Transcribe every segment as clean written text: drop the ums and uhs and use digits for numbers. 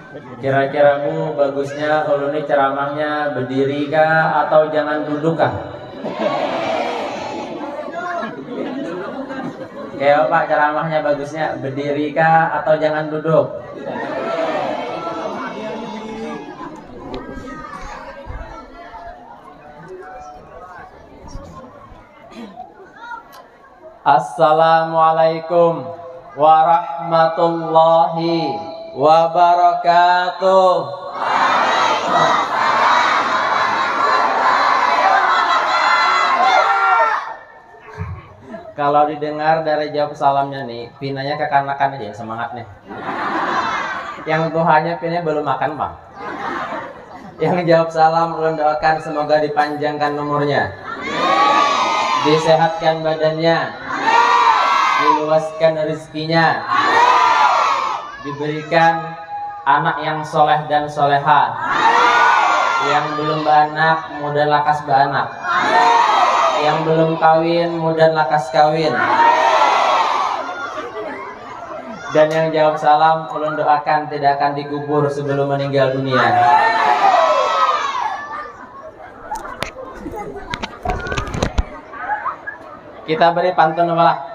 Kira-kira Bu bagusnya ulun ini ceramahnya berdiri kah atau jangan duduk kah? Kayak Pak ceramahnya bagusnya berdiri kah atau jangan duduk? Assalamualaikum warahmatullahi wabarakatuh. Kalau didengar dari jawab salamnya nih, pinanya kekanakan aja semangatnya. Yang Tuhannya pinanya belum makan Bang. Yang jawab salam ulun doakan semoga dipanjangkan umurnya, disehatkan badannya, diluaskan rezekinya, diberikan anak yang soleh dan soleha, yang belum beranak mudah lakas beranak, yang belum kawin mudah lakas kawin. Dan yang jawab salam ulun doakan tidak akan dikubur sebelum meninggal dunia. Kita beri pantun malah.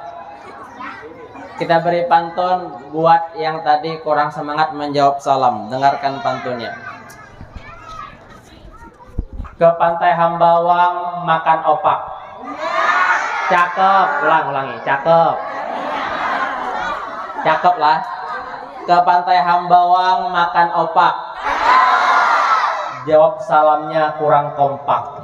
Kita beri pantun buat yang tadi kurang semangat menjawab salam. Dengarkan pantunnya. Ke pantai Hambawang makan opak. Cakep, ulangi, cakep. Cakep lah. Ke pantai Hambawang makan opak. Jawab salamnya kurang kompak.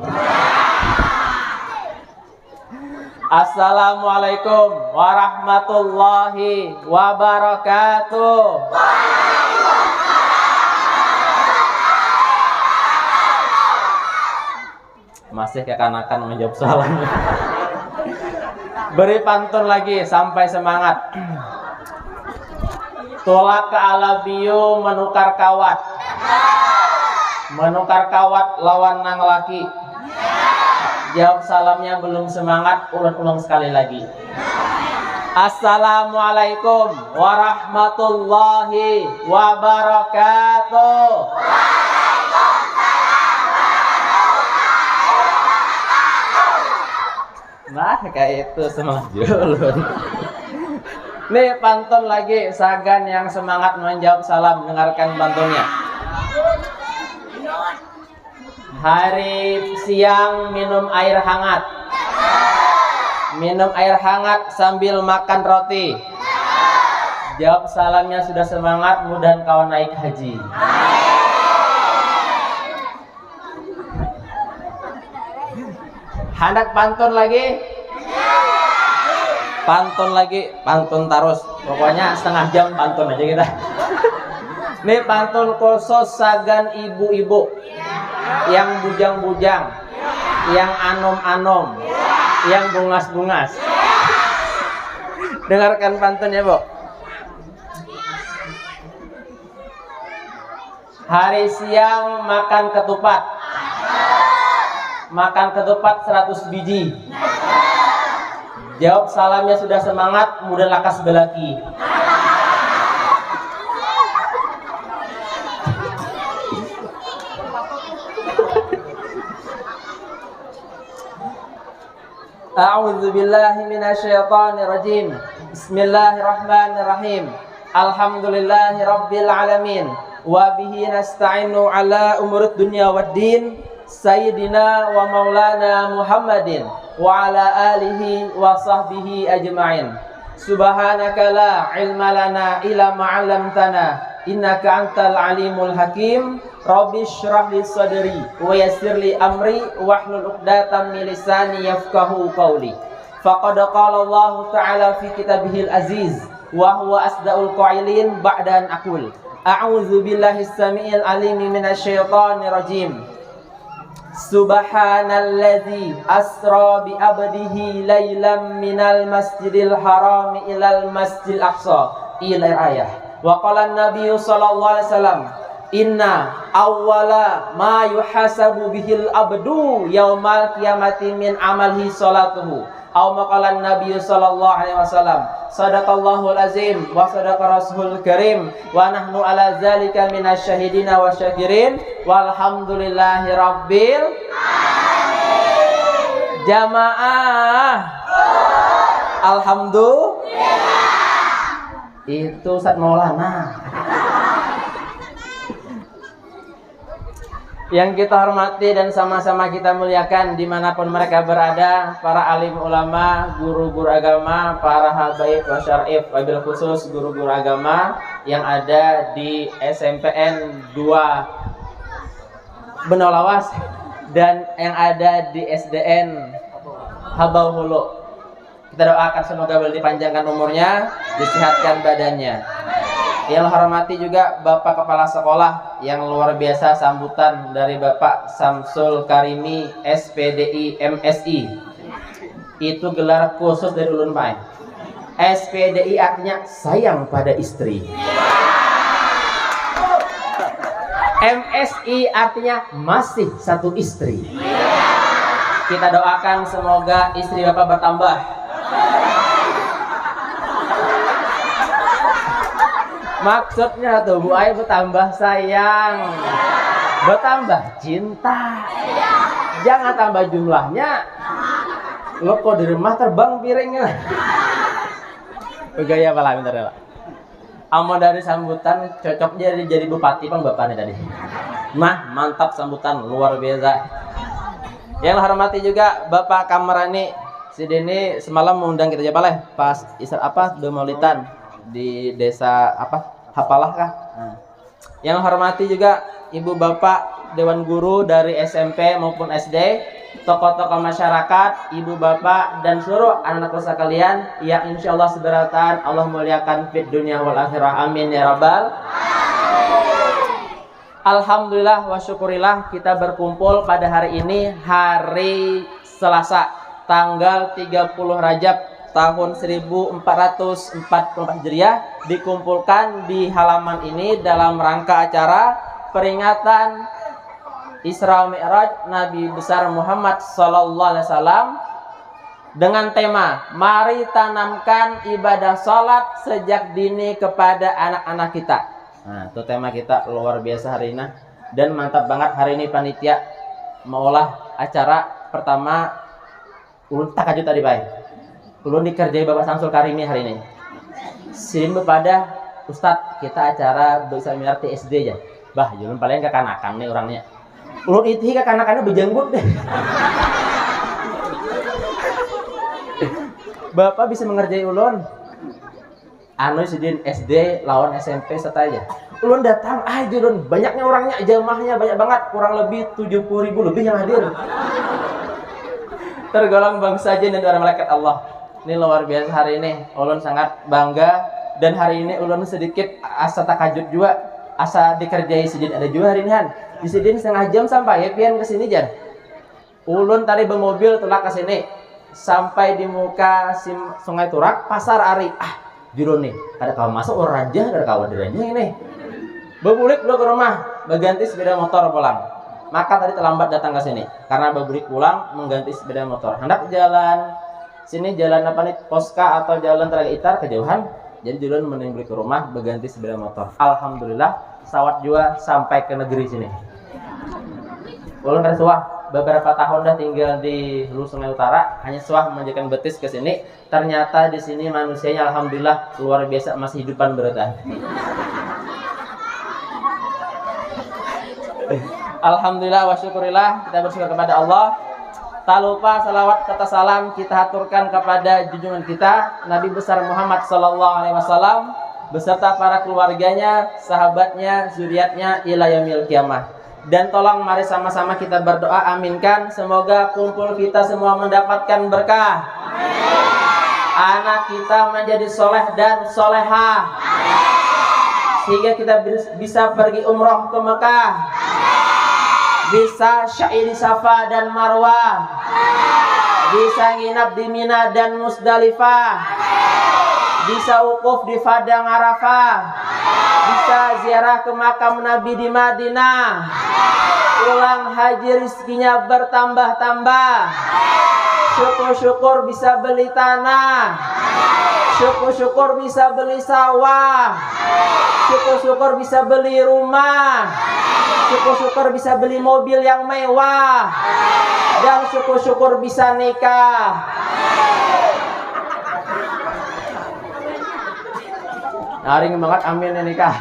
Assalamualaikum warahmatullahi wabarakatuh. Masih kekanakan menjawab salam. Beri pantun lagi sampai semangat. Tolak ke Alabiu menukar kawat. Menukar kawat lawan nang laki. Jawab salamnya belum semangat, ulang-ulang sekali lagi. Assalamualaikum warahmatullahi wabarakatuh. Nah, kayak itu semangat julun. Nih pantun lagi, sagan yang semangat menjawab salam, dengarkan pantunnya. Hari siang minum air hangat. Minum air hangat sambil makan roti. Jawab salamnya sudah semangat, mudah kau naik haji. Hendak pantun lagi? Pantun lagi, pantun terus. Pokoknya setengah jam pantun aja kita. Nih pantun khusus sagan ibu-ibu, yang bujang-bujang, yang anom-anom, yang bungas-bungas. Dengarkan pantunnya, Bu. Hari siang makan ketupat. Makan ketupat 100 biji. Jawab salamnya sudah semangat, mudah lakas belaki. A'udzu billahi minasyaitonir rajim. Bismillahirrahmanirrahim. Alhamdulillahi rabbil alamin. Wa bihi nasta'inu ala umurud dunya waddin. Sayyidina wa maulana Muhammadin wa ala alihi wa sahbihi ajma'in. Subhanaka la ilma lana illa ma 'allamtana innaka antal alimul hakim. Rabbi shrah li sadri wa yassir li amri wahlul 'uqdatam min lisani yafqahu qawli. Faqad qala Allah ta'ala fi kitabihil aziz wa huwa asdaul qailin ba'da an aqul a'udzu billahi samiil alim minasyaitonir rajim. Subhanalladzi asra bi abdihi lailam minal masjidil haram ilal masjidil aqsa ila ayah. Wa qala an-nabiy sallallahu alaihi wasallam Inna awwala ma yuhasabu bihil abdu yaumal qiyamati min amalihi salatuhu. Aw maqalan Nabi sallallahu alaihi wasallam. Sadaqallahul azim wa sadaqa rasulul karim wa nahnu ala zalika minasyahidina wasyakirin walhamdulillahi rabbil alamin. Jamaah. Alhamdulillah. Itu Ustaz Maulana. Yang kita hormati dan sama-sama kita muliakan dimanapun mereka berada, para alim ulama, guru-guru agama, para habaib wa syarif, wabil khusus guru-guru agama yang ada di SMPN 2 Benolawas dan yang ada di SDN Habau Hulu. Kita doakan semoga dipanjangkan umurnya, disehatkan badannya. Yang hormati juga Bapak Kepala Sekolah yang luar biasa, sambutan dari Bapak Samsul Karimi SPDI MSI. Itu gelar khusus dari Ulun Pak. SPDI artinya sayang pada istri. MSI artinya masih satu istri. Kita doakan semoga istri Bapak bertambah. Maksudnya tuh Bu Ai bertambah sayang, bertambah cinta. Jangan tambah jumlahnya. Lo kok di rumah terbang piringnya. Begaya pala bentar ya Pak. Amo dari sambutan cocok jadi bupati Bang bapaknya tadi. Mantap sambutan luar biasa. Yang hormati juga Bapak Kamarani si Deni semalam mengundang kita aja Pak pas Maulidan di desa Hapalah kah? Yang hormati juga Ibu Bapak Dewan Guru dari SMP maupun SD, tokoh-tokoh masyarakat, Ibu Bapak dan seluruh anak-anak usaha kalian yang insya Allah seberatan Allah muliakan fid dunia wal akhirah, amin ya rabbal. Alhamdulillah wa syukurillah kita berkumpul pada hari ini, hari Selasa tanggal 30 Rajab tahun 1444 Hijriah, dikumpulkan di halaman ini dalam rangka acara peringatan Isra Mi'raj Nabi besar Muhammad sallallahu alaihi wasallam dengan tema mari tanamkan ibadah salat sejak dini kepada anak-anak kita. Nah, itu tema kita luar biasa hari ini dan mantap banget hari ini panitia mengolah acara pertama ulun takajud tadi baik. Ulun dikerjai Bapak Samsul Karimi hari ini. Sirim kepada Ustadz kita acara bisa minar TSD aja. Bah, ulun paling kekanakan nih orangnya. Ulun itu kekanakannya bejenggut deh. Bapak bisa mengerjai ulun. Anu sidin SD lawan SMP saja. Ulun datang aja ulun, banyaknya orangnya, jamaahnya banyak banget, kurang lebih 70.000 lebih yang hadir. Tergolong bangsa jin dan para malaikat Allah. Ini luar biasa hari ini. Ulun sangat bangga dan hari ini ulun sedikit asa takajud juga, asa dikerjai sidin ada juga hari ini Han. Di sidin setengah jam sampai ya pian ke sini jan. Ulun tadi bermobil tulak ke sini sampai di muka Sungai Turak, Pasar Ari. Juru nih, ada kawan masuk orang raja, ada kawan raja ini. Bebulik dulu ke rumah, berganti sepeda motor pulang. Maka tadi terlambat datang ke sini karena bebulik pulang mengganti sepeda motor. Hendak jalan sini jalan apa nih Poska atau jalan Telaga Itar kejauhan. Jadi jalan mending beli ke rumah berganti sepeda motor. Alhamdulillah sawat juga sampai ke negeri sini. Ulun kan suah beberapa tahun dah tinggal di Hulu Sungai Utara, hanya suah menjajakan betis ke sini. Ternyata di sini manusianya alhamdulillah luar biasa masih hidupan bertahan. Alhamdulillah wa syukurillah, kita bersyukur kepada Allah. Tak lupa salawat serta salam kita haturkan kepada junjungan kita Nabi besar Muhammad sallallahu alaihi wasallam beserta para keluarganya, sahabatnya, zuriatnya ila yaumil qiyamah. Dan tolong mari sama-sama kita berdoa aminkan semoga kumpul kita semua mendapatkan berkah. Amin. Anak kita menjadi soleh dan solehah. Amin. Sehingga kita bisa pergi umroh ke Mekah. Bisa sya'i di Safa dan Marwah. Bisa nginap di Mina dan Musdalifah. Bisa wukuf di Padang Arafah. Bisa Kita ziarah ke makam Nabi di Madinah. Pulang haji rizkinya bertambah-tambah. Syukur-syukur bisa beli tanah. Syukur-syukur bisa beli sawah. Syukur-syukur bisa beli rumah. Syukur-syukur bisa beli mobil yang mewah. Dan syukur-syukur bisa nikah. Naring banget, amin ya nikah.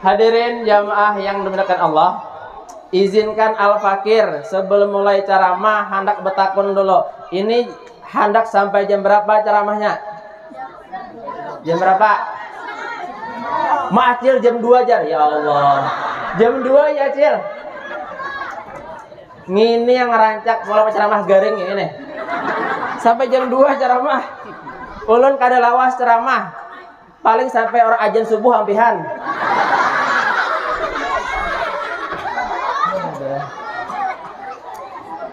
Hadirin jamaah yang dimuliakan Allah, izinkan Al-Fakir sebelum mulai ceramah hendak bertakun dulu. Ini hendak sampai jam berapa ceramahnya? Jam berapa? Maaf Cil, jam 2 jar. Ya Allah, jam 2 ya Cil. Ini yang ngerancak mulai ceramah garing ini. Sampai jam 2 ceramah. Ulun kada lawas ceramah. Paling sampai orang ajan subuh hampihan.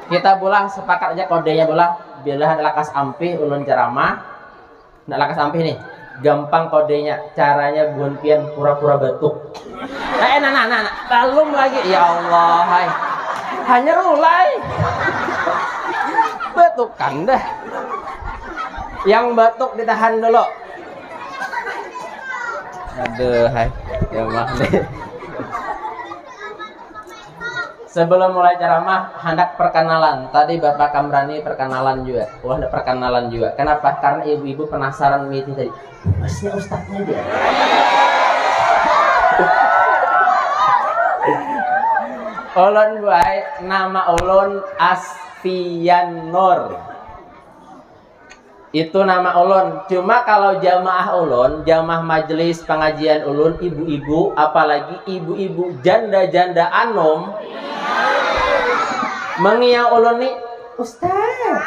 Kita bolah sepakat aja kodenya bolah. Bila ada lakas ampih ulun ceramah. Ndak lakas ampih nih. Gampang kodenya. Caranya buan pian pura-pura batuk. Nah, belum lagi. Ya Allah, hai. Hanya mulai. Batukan dah. Yang batuk ditahan dulu. Aduh, hai. Ya mah deh. Sebelum mulai ceramah, hendak perkenalan. Tadi Bapak Kamrani perkenalan juga. Wah, ada perkenalan juga. Kenapa? Karena ibu-ibu penasaran meeting tadi. Masnya ustadznya dia. Ulun baik, nama ulun Asfian Nur. Itu nama ulun. Cuma kalau jamaah ulun, jamaah majelis pengajian ulun, ibu-ibu, apalagi ibu-ibu janda-janda anom, mengiang ulun nih, Ustaz.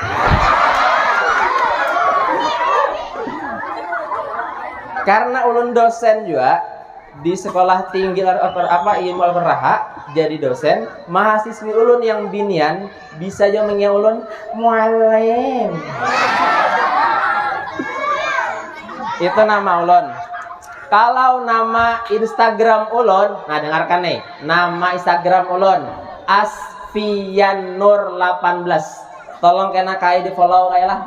Karena ulun dosen juga di sekolah tinggi ilmu al-raha, jadi dosen, mahasiswi ulun yang binian bisa aja mengiang ulun mualim. Itu nama ulun. Kalau nama Instagram ulun, nah dengarkan nih, nama Instagram ulun Asfian Nur 18. Tolong kena kai di follow kai lah.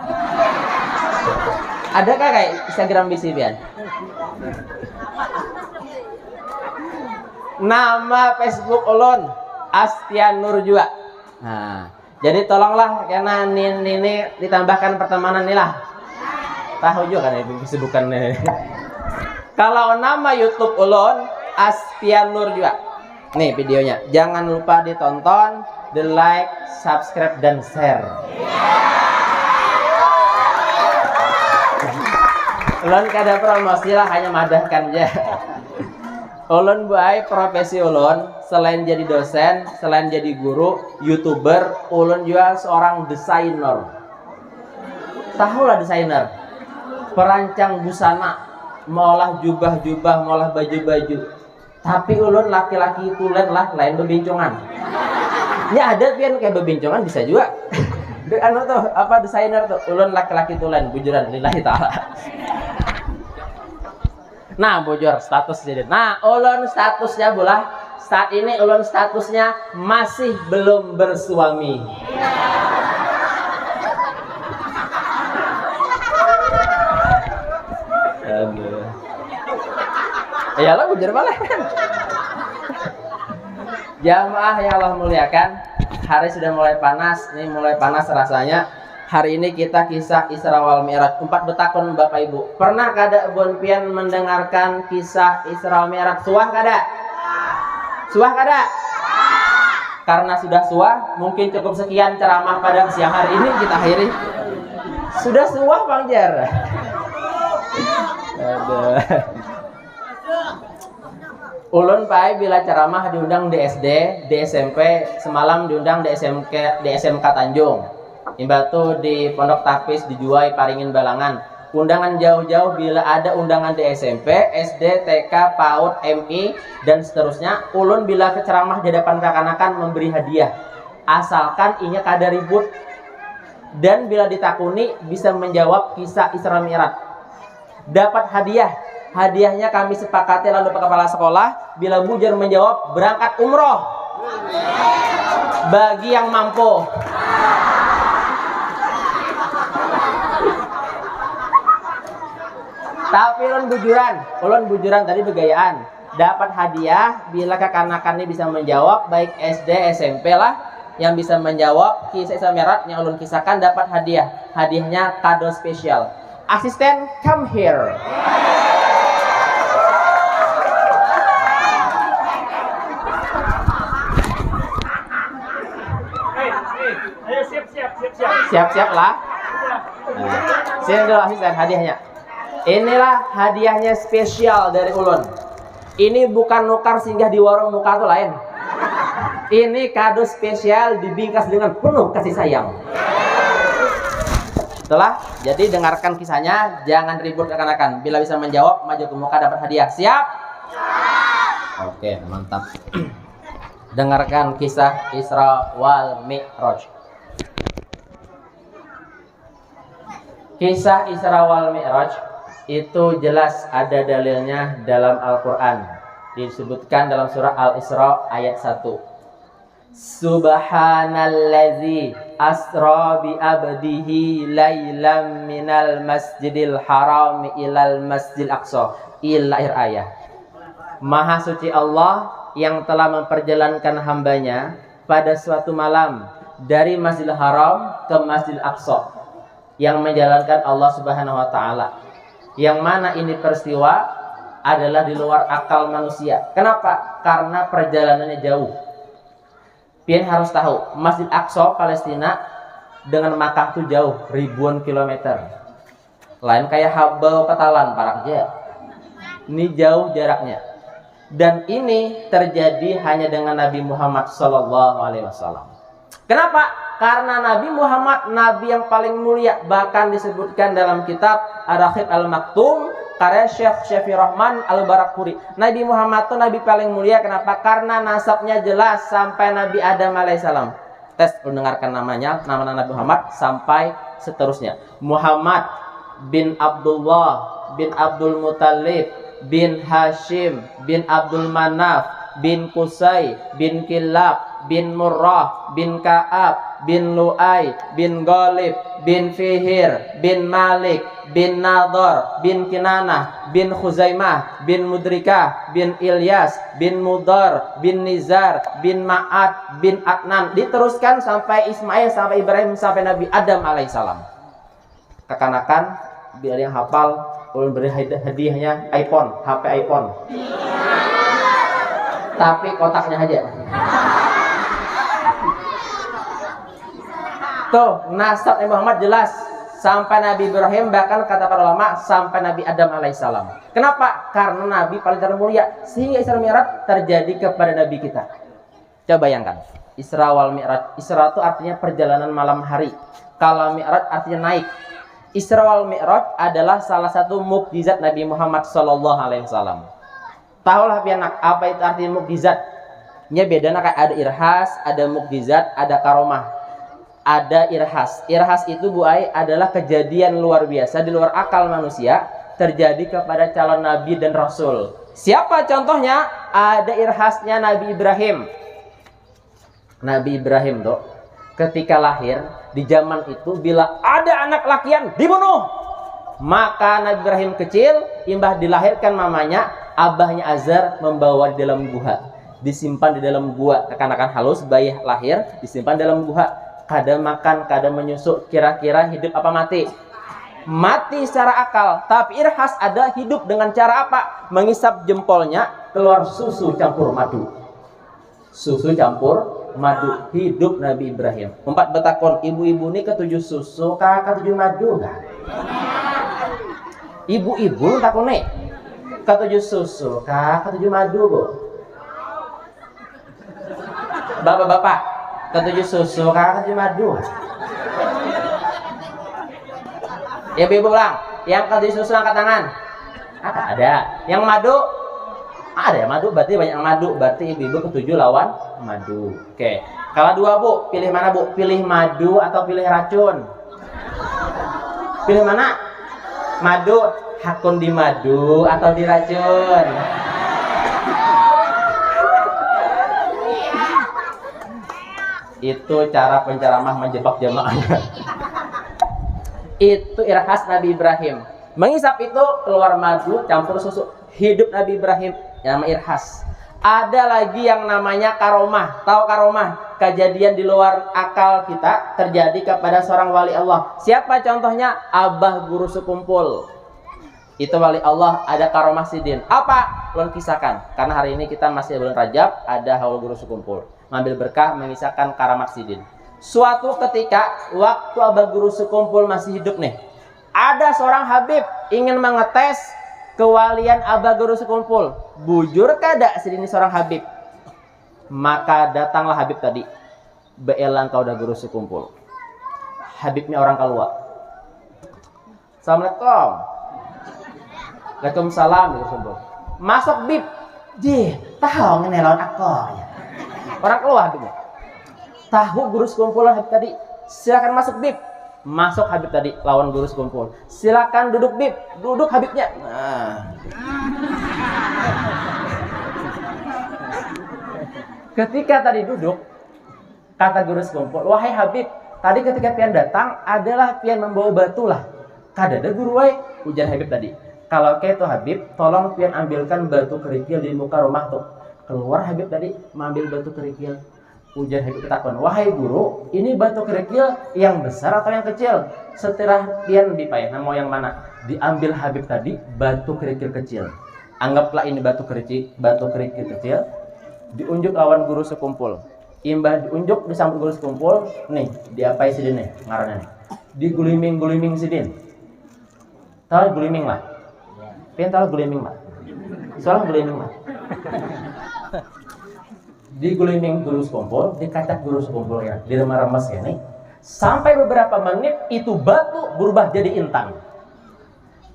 Adakah kai Instagram bisi pian? Nama Facebook ulun Asfian Nur juga. Nah, jadi tolonglah karena ini ditambahkan pertemanan nih lah. Tahu juga kan ibu kesibukan nih. Kalau nama YouTube ulun Asfian Nur juga. Nih videonya. Jangan lupa ditonton, di like, subscribe dan share. Ulun kada promosi lah, hanya madahkan aja. Ulun baik profesi ulun selain jadi dosen, selain jadi guru, YouTuber, ulun juga seorang desainer. Tahulah desainer, perancang busana, malah jubah-jubah, malah baju-baju. Tapi ulun laki-laki tulen lah, lain bebincongan. Ya ada pian kayak bebincongan bisa juga. Anu tuh apa desainer tuh, ulun laki-laki tulen, bujuran lillahi taala. Nah, bocor status jadi. Nah, ulun statusnya bola. Saat ini ulun statusnya masih belum bersuami. Aduh. Iyalah bocor balik. Jamaah yang Allah muliakan, hari sudah mulai panas. Nih mulai panas rasanya. Hari ini kita kisah Isra wal Mi'raj. 4 betakun Bapak Ibu. Pernah kada Bon Pian mendengarkan kisah Isra wal Mi'raj? Suah kada? Suah kada? Karena sudah suah, mungkin cukup sekian ceramah pada siang hari ini kita akhiri. Sudah suah Bang Jar. Aduh. Ulun pai bila ceramah diundang di SD, di SMP, semalam diundang di SMK Tanjung. Imbatu di Pondok Tapis dijuai Paringin Balangan. Undangan jauh-jauh bila ada undangan di SMP, SD, TK, PAUD, MI dan seterusnya. Ulun bila ceramah di hadapan kakanakan memberi hadiah. Asalkan inya kada ribut dan bila ditakuni bisa menjawab kisah Isra Mi'raj. dapat hadiah. Hadiahnya kami sepakati lalu Pak Kepala Sekolah bila bujur menjawab berangkat umroh bagi yang mampu. Tapi ulun bujuran tadi begayaan. Dapat hadiah bila kekanakannya bisa menjawab, baik SD, SMP lah, yang bisa menjawab kisah Isra Mi'raj yang ulun kisahkan dapat hadiah. Hadiahnya kado spesial. Asisten, come here. Ayo siap. Siap-siap lah. Sini dulu asisten hadiahnya. Inilah hadiahnya spesial dari ulun. Ini bukan nukar singgah di warung muka tuh lain. Ini kado spesial dibingkas dengan penuh kasih sayang. Setelah, jadi dengarkan kisahnya, jangan ribut rekan-rekan. Bila bisa menjawab, maju ke muka dapat hadiah. Siap? Oke, mantap. Dengarkan kisah Isra wal Mi'raj. Kisah Isra wal Mi'raj itu jelas ada dalilnya dalam Al-Quran. Disebutkan dalam surah Al-Isra ayat 1. Subhanallazi asra bi abdihi lailam minal masjidil haram ilal masjidil aqsa. Ila akhir ayat. Maha suci Allah yang telah memperjalankan hambanya pada suatu malam dari Masjidil Haram ke Masjidil Aqsa, yang menjalankan Allah Subhanahu wa taala. Yang mana ini peristiwa adalah di luar akal manusia. Kenapa? Karena perjalanannya jauh. Pian harus tahu, Masjid Aqsa Palestina dengan Makkah itu jauh, ribuan kilometer. Lain kayak Habau Petalan Parakja. Ini jauh jaraknya. Dan ini terjadi hanya dengan Nabi Muhammad SAW. Kenapa? Karena Nabi Muhammad Nabi yang paling mulia. Bahkan disebutkan dalam kitab Ar-Raghib Al-Maktum karya Syekh Syafi'i Rahman Al-Barakfuri. Nabi Muhammad itu Nabi paling mulia. Kenapa? Karena nasabnya jelas sampai Nabi Adam alaihissalam. Tes mendengarkan namanya, nama Nabi Muhammad sampai seterusnya. Muhammad bin Abdullah bin Abdul Muttalib bin Hashim bin Abdul Manaf bin Qusay bin Kilab bin Murrah bin Ka'ab bin Lu'ay bin Ghalib bin Fihir bin Malik bin Nador bin Kinanah bin Khuzaimah bin Mudrikah bin Ilyas bin Mudar bin Nizar bin Ma'ad bin Adnan. Diteruskan sampai Ismail, sampai Ibrahim, sampai Nabi Adam alaihissalam. Kekanakan biar yang hafal, ulun beri hadiahnya iPhone, HP iPhone. Tapi kotaknya aja. Tuh, nasab Nabi Muhammad jelas sampai Nabi Ibrahim, bahkan kata para ulama sampai Nabi Adam alaihissalam. Kenapa? Karena Nabi paling termulia, sehingga Isra Mi'raj terjadi kepada Nabi kita. Coba bayangkan, Isra wal Mi'raj. Isra itu artinya perjalanan malam hari. Kalau Mi'raj artinya naik. Isra wal Mi'raj adalah salah satu mukjizat Nabi Muhammad SAW. Tahulah pianak apa itu artinya mukjizat? Nya bedana kayak ada irhas, ada mukjizat, ada karomah. Ada irhas. Irhas itu buai adalah kejadian luar biasa di luar akal manusia terjadi kepada calon nabi dan rasul. Siapa contohnya? Ada irhasnya Nabi Ibrahim. Nabi Ibrahim tuh ketika lahir di zaman itu bila ada anak lakian dibunuh. Maka Nabi Ibrahim kecil, imbah dilahirkan mamanya, abahnya Azar membawa di dalam gua, disimpan di dalam gua. Kekanakan halus bayi lahir disimpan dalam gua, kada makan, kada menyusuk. Kira-kira hidup apa mati? Mati secara akal. Tapi irhas ada hidup dengan cara apa? Mengisap jempolnya keluar susu campur madu. Susu campur madu. Hidup Nabi Ibrahim. Empat betakon ibu-ibu ini ketujuh susu kah ketujuh madu kah? Ibu-ibu takon nih ketujuh susu kah ketujuh madu bu? Bapak-bapak ketujuh susu kah ketujuh madu? Ibu-ibu ulang. Yang ketujuh susu angkat tangan. Ada. Yang madu? Ada ya madu, berarti banyak yang madu. Berarti ibu-ibu ketujuh lawan madu. Oke. Kalau dua bu, pilih mana bu? Pilih madu atau pilih racun? Pilih mana? Madu. Hakun di madu atau diracun? Itu cara penceramah menjebak jamaah. Itu irhas Nabi Ibrahim. Mengisap itu keluar madu campur susu. Hidup Nabi Ibrahim nama irhas. Ada lagi yang namanya karomah. Tahu karomah? Kejadian di luar akal kita terjadi kepada seorang wali Allah. Siapa contohnya? Abah Guru Sekumpul. Itu wali Allah, ada karomah sidin. Apa? Belum kisahkan. Karena hari ini kita masih bulan Rajab, ada haul Guru Sekumpul. Ngambil berkah mengisahkan karamat sidin. Suatu ketika waktu Abah Guru Sekumpul masih hidup nih, ada seorang Habib ingin mengetes kewalian Abah Guru Sekumpul. Bujur kada sidin seorang Habib? Maka datanglah Habib tadi. Beelang kau dah Guru Sekumpul. Habibnya orang keluar. Assalamualaikum. Waalaikumsalam. Masuk Bib. Jih, tahu ngenelon aku ya. Orang keluar Habibnya. Tahu Guru Sekumpul Habib tadi. Silakan masuk Bib. Masuk Habib tadi lawan Guru Sekumpul. Silakan duduk Bib. Duduk Habibnya. Nah. Ketika tadi duduk, kata Guru Sekumpul, wahai Habib, tadi ketika pian datang adalah pian membawa batu lah. Kadada guru wahai, ujar Habib tadi. Kalau kayak itu Habib, tolong pian ambilkan batu kerikil di muka rumah tuh. Keluar Habib tadi mengambil batu kerikil. Ujar Habib ketakon, wahai guru, ini batu kerikil yang besar atau yang kecil? Setelah pian dipayah, mau yang mana? Diambil Habib tadi batu kerikil kecil. Anggaplah ini batu kerikil kecil. Diunjuk lawan Guru Sekumpul. Imbah diunjuk disambut Guru Sekumpul. Nih, diapai sidin nih ngarannya nih. Diguliming-guliming sidin. Tahu guliming mah? Pian tahu guliming mah? Soalnya guliming mah. Diguliming Guru Sekumpul, dikacak Guru Sekumpul ya, diremas-remas ya nih. Sampai beberapa menit itu batu berubah jadi intan.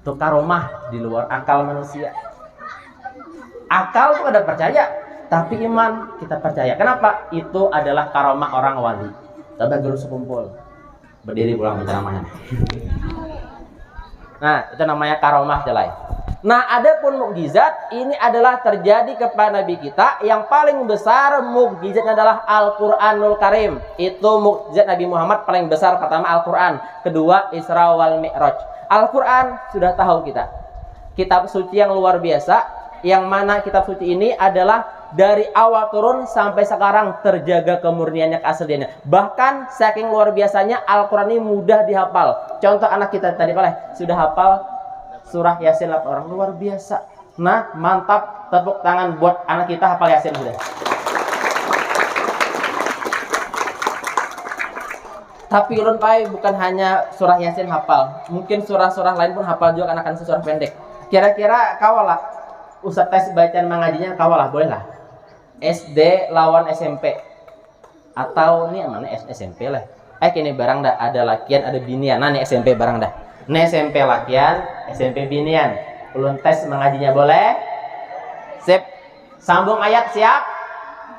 Itu karomah di luar akal manusia. Akal tuh ada percaya, tapi iman kita percaya. Kenapa? Itu adalah karomah orang wali. Coba Guru Sekumpul berdiri pulang penceramahnya. Nah, itu namanya karomah jelai. Nah, adapun mukjizat ini adalah terjadi kepada Nabi kita. Yang paling besar mukjizatnya adalah Al-Qur'anul Karim. Itu mukjizat Nabi Muhammad paling besar. Pertama Al-Qur'an, kedua Isra wal Mi'raj. Al-Qur'an sudah tahu kita. Kitab suci yang luar biasa. Yang mana kitab suci ini adalah dari awal turun sampai sekarang terjaga kemurniannya, keasliannya. Bahkan saking luar biasanya Al-Quran ini mudah dihafal. Contoh anak kita tadi sudah hafal surah Yasin 8 orang, luar biasa. Nah, mantap, tepuk tangan buat anak kita hafal Yasin sudah. Tapi ulun pai bukan hanya surah Yasin hafal, mungkin surah-surah lain pun hafal juga anak-anak surah pendek. Kira-kira kawalah Ustaz tes bacaan mengajinya kawalah, boleh lah. SD lawan SMP atau ini mana SMP lah. Kini barang dah ada lakian ada binian. Nah nih SMP barang dah. Nih SMP lakian, SMP binian. Ulun tes mengajinya boleh. Sip. Sambung ayat siap.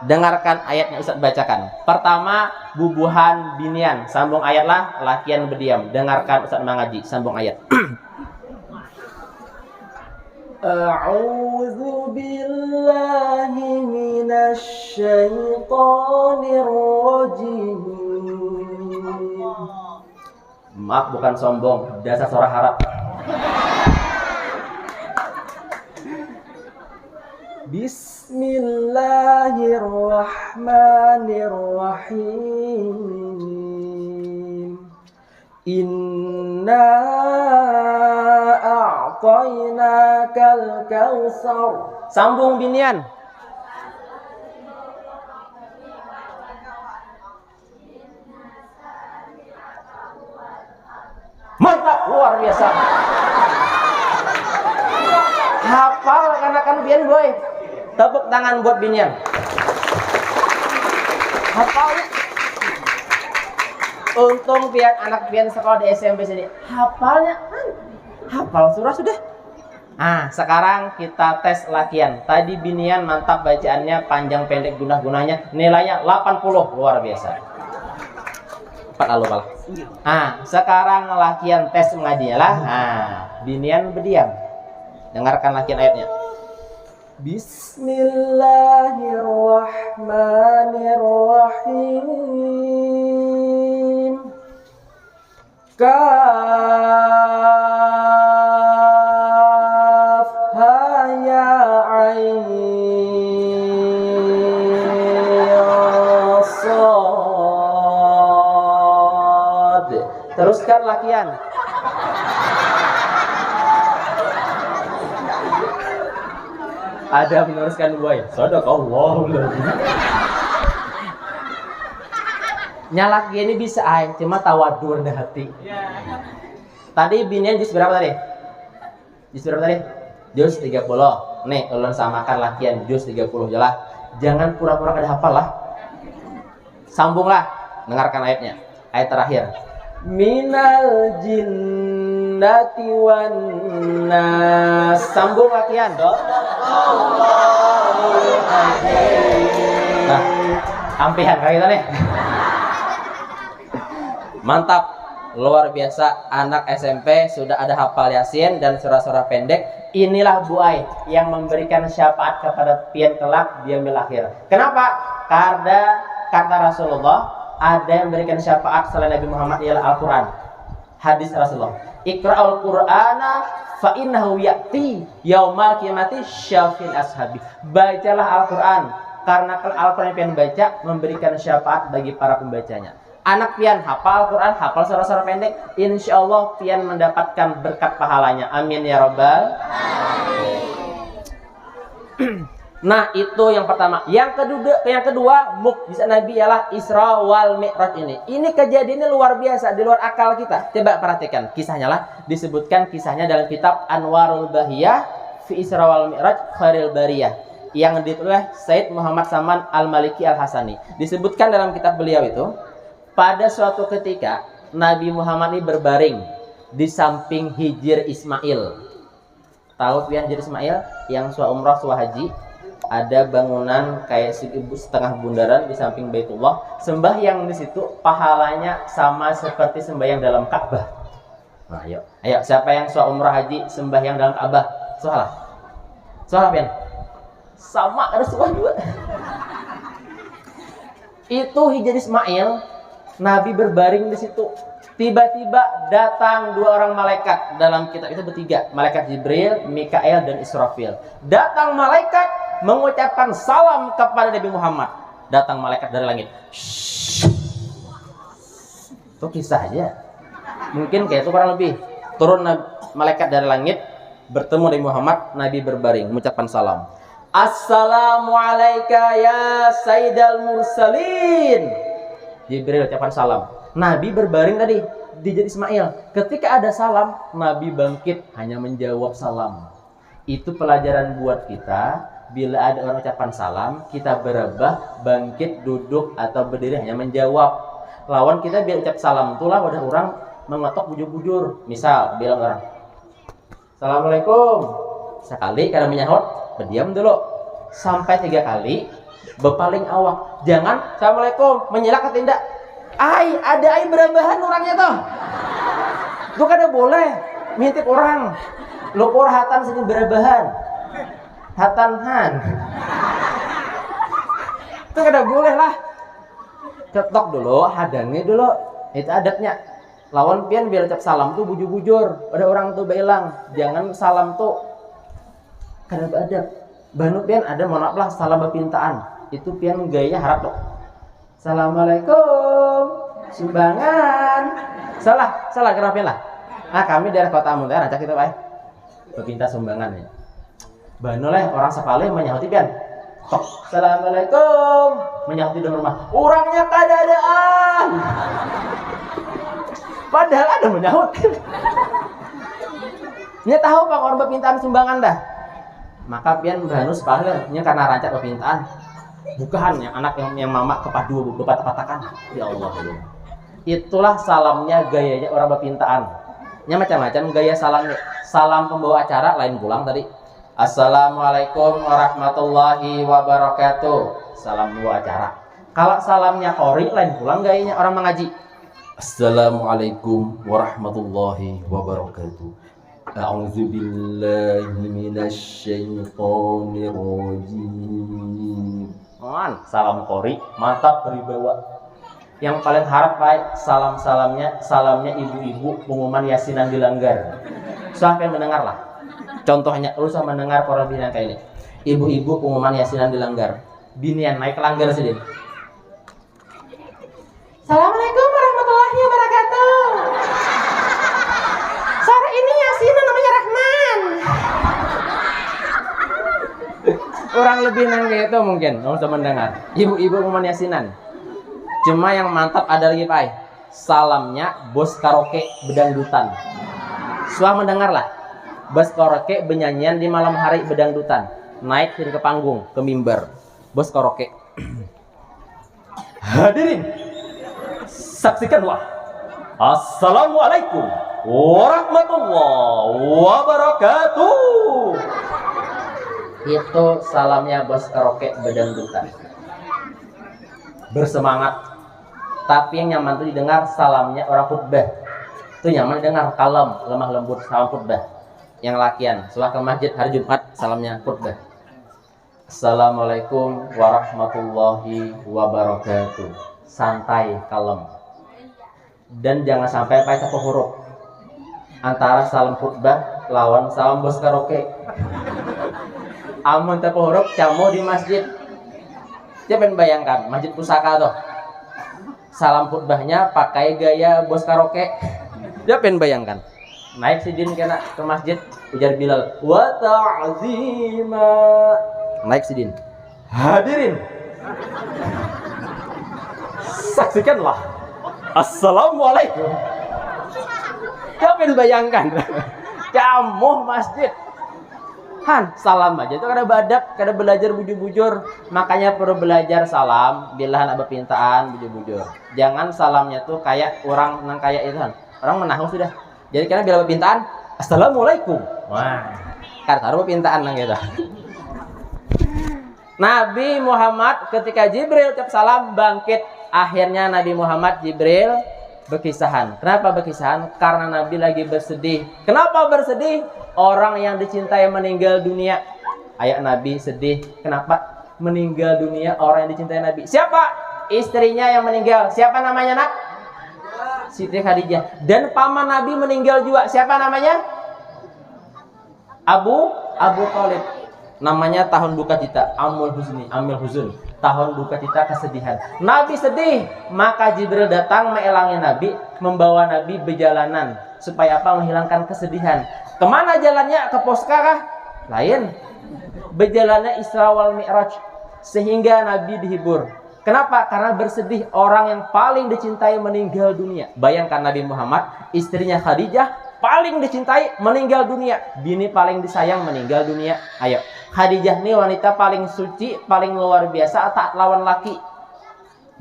Dengarkan ayatnya Ustaz bacakan. Pertama bubuhan binian. Sambung ayat lah. Lakian berdiam. Dengarkan Ustaz mengaji. Sambung ayat. A'udzu billahi minasy syaithanir rajim. Maaf bukan sombong, dasar suara harap. Bismillahirrahmanirrahim. Inna a'tainakal kautsar. Sambung binian. Mantap, luar biasa. Hafal anak-anak bian boy. Tepuk tangan buat binian. Hafal. Untung pian anak pian sekolah di SMP sini. Hafalnya hafal surah sudah. Ah, sekarang kita tes lakian. Tadi binian mantap bacaannya, panjang pendek guna-gunanya, nilainya 80, luar biasa. cepat lalu malah. Sekarang lakian tes mengajinya lah. Binian berdiam. Dengarkan lakian ayatnya. Bismillahirrahmanirrahim. Kaf ha ya ain sad. Teruskan lakian. Ada meneruskan buaya. Sadaqallahul adzim. Nyalak gini bisa aing, cuma tawadur dah hati. Tadi binian jus berapa tadi? Jus berapa tadi? Jus 30. Nih, ulun samakan lakian jus 30 jelah. Jangan pura-pura kada hafal lah. Sambunglah, dengarkan ayatnya. Ayat terakhir. Minal jinnati wan nas. Sambung lakian. Nah, ampihan kayak kita nih. Mantap, luar biasa. Anak SMP sudah ada hafal Yasin dan surah-surah pendek. Inilah Bu Ai yang memberikan syafaat kepada pian kelak di yaumil akhir. Kenapa? Karena kata Rasulullah, ada yang memberikan syafaat selain Nabi Muhammad ialah Al-Quran. Hadis Rasulullah, Iqra'ul Qur'ana fa innahu ya'ti yaumal qiyamati syafin ashabi. Bacalah Al-Quran, karena Al-Quran yang pian baca memberikan syafaat bagi para pembacanya. Anak pian hafal Al-Quran, hafal surah-surah pendek, insya Allah pian mendapatkan berkat pahalanya. Amin ya Rabbal. Nah, itu yang pertama. Yang kedua, mukjizat Nabi ialah Isra wal Mi'raj ini. Ini kejadiannya luar biasa, di luar akal kita. Coba perhatikan kisahnya lah. Disebutkan kisahnya dalam kitab Anwarul Bahiyah fi Isra wal Mi'raj Khairil Bariyah yang ditulis Said Muhammad Saman Al-Maliki Al-Hasani. Disebutkan dalam kitab beliau itu, pada suatu ketika Nabi Muhammad ini berbaring di samping Hijir Ismail. Tahu pian Hijir Ismail yang suah umrah suah haji? Ada bangunan kayak setengah bundaran di samping Baitullah. Sembahyang di situ pahalanya sama seperti sembahyang dalam Ka'bah. Nah, ayo siapa yang suah umrah haji sembahyang dalam Ka'bah? Soalah pian. Sama ada suah juga. Itu Hijir Ismail, Nabi berbaring di situ. Tiba-tiba datang dua orang malaikat. Dalam kitab itu bertiga, malaikat Jibril, Mikael, dan Israfil. Datang malaikat mengucapkan salam kepada Nabi Muhammad. Datang malaikat dari langit. Itu kisah aja. Mungkin kayak itu kurang lebih. Turun malaikat dari langit, bertemu Nabi Muhammad, Nabi berbaring, mengucapkan salam. Assalamualaikum ya Sayyidal Mursalin. Jibril ucapkan salam. Nabi berbaring tadi di Hijir Ismail. Ketika ada salam, Nabi bangkit hanya menjawab salam. Itu pelajaran buat kita. Bila ada orang ucapan salam, kita berubah, bangkit, duduk, atau berdiri hanya menjawab. Lawan kita biar ucap salam itulah ada orang mengetok bujur-bujur. Misal bilang orang, Assalamualaikum. Sekali karena menyahut, berdiam dulu. Sampai 3 kali, berpaling awak. Jangan Assalamualaikum, menyelak ke tindak. Ada berambahan orangnya toh. Itu kada boleh ngintip orang. Lupur hatan sini berambahan. Hatanhan. Itu kada boleh lah. Ketok dulu, hadangi dulu. Itu adatnya. Lawan pian biar ucap salam tuh bujur-bujur. Ada orang tuh bilang, jangan salam tuh kada beradab. Banu pian ada mohon maaf lah salam bapintaan. Itu pian gaya harap tuh. Assalamualaikum, sumbangan. Salah kenapa lah? Kami dari kota Muntar, ajak kita baik. Berpinta sumbangan ya. Banu lah orang sekali menyahuti pian. Assalamualaikum, menyahuti di rumah. Orangnya kadadaan. Padahal ada menyahut. Nya tahu Bang orang berpintaan sumbangan dah. Maka pian banu sekali nya karena rancak berpintaan. Bukan yang anak yang mama kepadu berpatah-patakan. Ya Allah. Itulah salamnya gayanya orang berpintaan. Nya macam-macam gaya salamnya. Salam pembawa acara lain pulang tadi. Assalamualaikum warahmatullahi wabarakatuh. Salam pembawa acara. Kalau salamnya qori lain pulang gayanya orang mengaji. Assalamualaikum warahmatullahi wabarakatuh. A'udzu billahi minasyaitonir rajim. Salam kori, mantap beribawa. Yang paling harap baik salamnya ibu-ibu pengumuman yasinan dilanggar. Sampai mendengarlah. Contohnya lu sama mendengar koran binian kayak ini. Ibu-ibu pengumuman yasinan dilanggar. Binian naik langgar sih. Assalamualaikum warahmatullahi wabarakatuh. Sore ini yasinan namanya Rahman. Kurang lebih nang gitu mungkin, kamu sudah mendengar. Ibu-ibu pengumuman yasinan. Cuma yang mantap ada lagi Pak. Salamnya bos karaoke bedangdutan. Suah mendengarlah. Bos karaoke benyanyian di malam hari bedangdutan. Naik ke panggung, ke mimbar. Bos karaoke. Hadirin, saksikanlah. Assalamualaikum warahmatullahi wabarakatuh. Itu salamnya bos karaoke bedangdutan. Bersemangat. Tapi yang nyaman itu didengar salamnya orang khutbah. Itu nyaman didengar, kalem, lemah lembut, salam khutbah. Yang lakian, setelah ke masjid hari Jumat, salamnya khutbah. Assalamualaikum warahmatullahi wabarakatuh. Santai, kalem. Dan jangan sampai pakai satu huruf antara salam khutbah lawan salam bos karaoke. Amun satu huruf camu di masjid. Coba bayangkan, masjid pusaka tuh. Salam khutbahnya pakai gaya bos karaoke. Coba bayangkan. Naik sidin kena ke masjid, ujar Bilal, wa ta'zima. Naik sidin. Hadirin, saksikanlah. Assalamualaikum. Coba bayangkan. Camuh masjid. Han, salam aja itu kada badap, kada belajar bujur-bujur. Makanya perlu belajar salam bila ada pintaan bujur-bujur. Jangan salamnya tuh kayak orang nang kayak itu Han. Orang menahu sudah. Jadi karena bila pintaan, assalamualaikum. Wah, kada taruh pintaan nang gitu. Nabi Muhammad ketika Jibril ucap salam bangkit. Akhirnya Nabi Muhammad Jibril berkisahan. Kenapa berkisahan? Karena Nabi lagi bersedih. Kenapa bersedih? Orang yang dicintai meninggal dunia. Ayat Nabi sedih. Kenapa? Meninggal dunia orang yang dicintai Nabi. Siapa? Istrinya yang meninggal. Siapa namanya nak? Siti Khadijah. Dan paman Nabi meninggal juga. Siapa namanya? Abu Thalib. Namanya tahun duka cita. Amul Huzun. Tahun duka cita kesedihan. Nabi sedih. Maka Jibril datang meelangi Nabi. Membawa Nabi berjalanan. Supaya apa? Menghilangkan kesedihan. Kemana jalannya? Ke Poskara? Lain. Berjalannya Isra wal Mi'raj. Sehingga Nabi dihibur. Kenapa? Karena bersedih orang yang paling dicintai meninggal dunia. Bayangkan Nabi Muhammad, istrinya Khadijah paling dicintai meninggal dunia. Bini paling disayang meninggal dunia. Ayo. Khadijah ini wanita paling suci, paling luar biasa, tak lawan laki.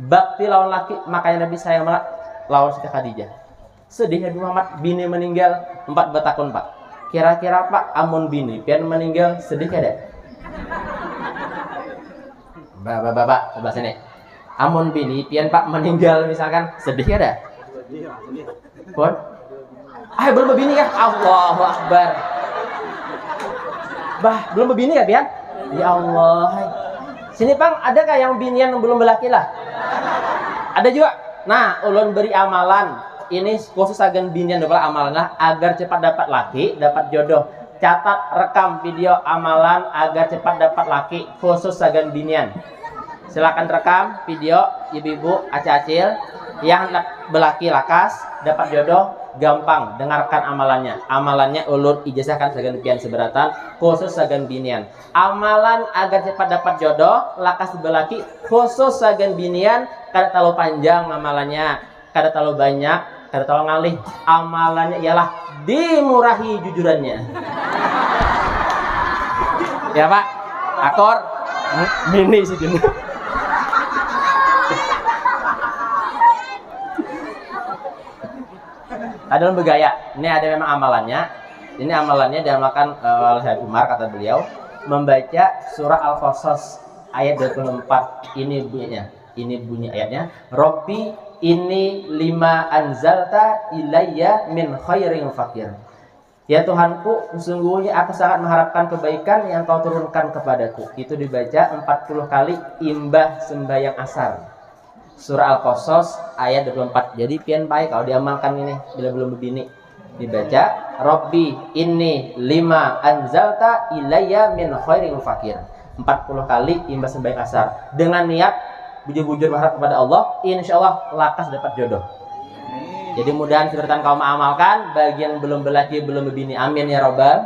Bakti lawan laki, makanya Nabi sayang banget lawan Siti Khadijah. Sedih Nabi Muhammad, bini meninggal 4 betakun Pak. Kira-kira Pak, amun bini pian meninggal sedih kada? Bapak, sebelah sini. Amun bini pian Pak meninggal misalkan sedih kada? Sedih. Pun? Belum berbini ya? Allahu Akbar. Belum berbini ya pian? Ya Allah. Sini Pang, adakah yang binian yang belum berlaki lah? Ada juga. Nah, ulun beri amalan. Ini khusus agen binian adalah amalannya agar cepat dapat laki, dapat jodoh. Catat, rekam video amalan agar cepat dapat laki, khusus agen binian. Silakan rekam video ibu-ibu acil-acil yang berlaki lakas, dapat jodoh, gampang. Dengarkan amalannya. Amalannya ulun ijazahkan sagan pian seberatan, khusus sagan binian. Amalan agar cepat dapat jodoh, lakas berlaki, khusus sagan binian. Kada terlalu panjang amalannya, kada terlalu banyak, kada terlalu ngalih. Amalannya ialah dimurahi jujurannya. Ya Pak, akor mini sih gini. Ada bergaya. Ini ada memang amalannya. Ini amalannya diamalkan oleh Syekh Umar, kata beliau, membaca surah Al-Qasas ayat 24. Ini bunyinya. Ini bunyi ayatnya. Rabbi inni lima anzalta ilayya min khairin fakir. Ya Tuhanku, sesungguhnya aku sangat mengharapkan kebaikan yang kau turunkan kepadaku. Itu dibaca 40 kali imbah sembahyang asar. Surah Al-Qasas ayat 24. Jadi pian baik kalau diamalkan ini bila belum begini. Dibaca Rabbi inni lima anzalta ilayya min khairin fakir. 40 kali imbas sembahyang asar dengan niat bujur-bujur berharap kepada Allah, insyaallah lakas dapat jodoh. Jadi mudahan seperti kau mengamalkan, bagi yang belum berlaki belum berbini, amin ya robbal.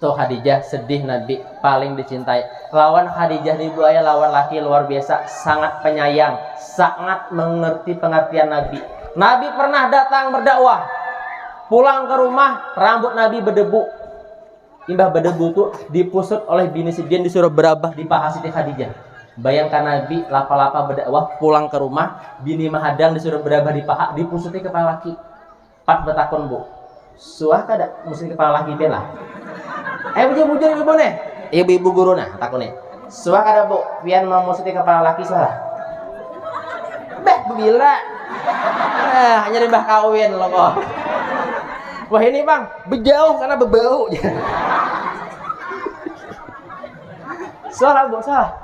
Tuh Khadijah sedih Nabi paling dicintai. Lawan Khadijah di buaya lawan laki luar biasa, sangat penyayang, sangat mengerti pengertian Nabi. Nabi pernah datang berdakwah, pulang ke rumah rambut Nabi berdebu. Imbah berdebu itu dipusut oleh bini Sidin, disuruh berabah di paha Siti Khadijah. Bayangkan Nabi lapa-lapa berdakwah pulang ke rumah, bini mahadang disuruh berabah di paha, dipusuti kepala laki. Pat betakon bu, suah kada musuh kepala laki lah. Bujur ibu nih, ibu guru nah takon nih. Suah kada bu, pian mau musuti kepala laki suah. Beh bila, hanya di mbah kawin loh kok. Wah ini bang, bejauh karena bebau. Salah bu, salah.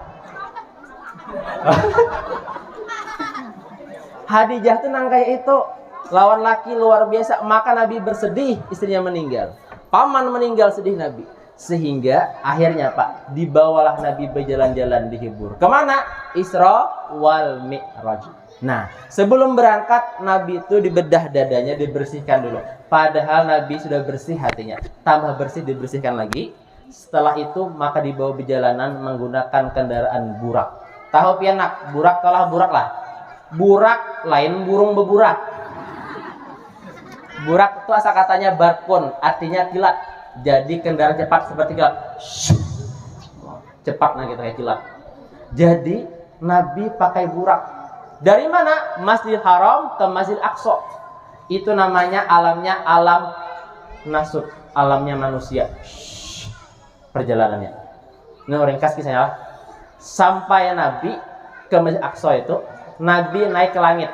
Khadijah tuh nang kayak itu lawan laki luar biasa, maka Nabi bersedih istrinya meninggal, paman meninggal, sedih Nabi, sehingga akhirnya Pak dibawalah Nabi berjalan-jalan dihibur kemana? Isra wal Mi'raj. Nah sebelum berangkat Nabi itu dibedah dadanya, dibersihkan dulu, padahal Nabi sudah bersih hatinya, tambah bersih dibersihkan lagi. Setelah itu maka dibawa berjalanan menggunakan kendaraan burak. Tahu pianak, burak kalah burak lah. Burak lain burung beburak. Burak itu asal katanya barkun, artinya kilat. Jadi kendaraan cepat seperti kilat. Cepat nah gitu kayak kilat. Jadi Nabi pakai burak. Dari mana? Masjidil Haram ke Masjidil Aqsa. Itu namanya alamnya alam nasut, alamnya manusia. Perjalanannya. Ini ringkas kisahnya. Sampai Nabi ke Masjid Aqsa itu, Nabi naik ke langit.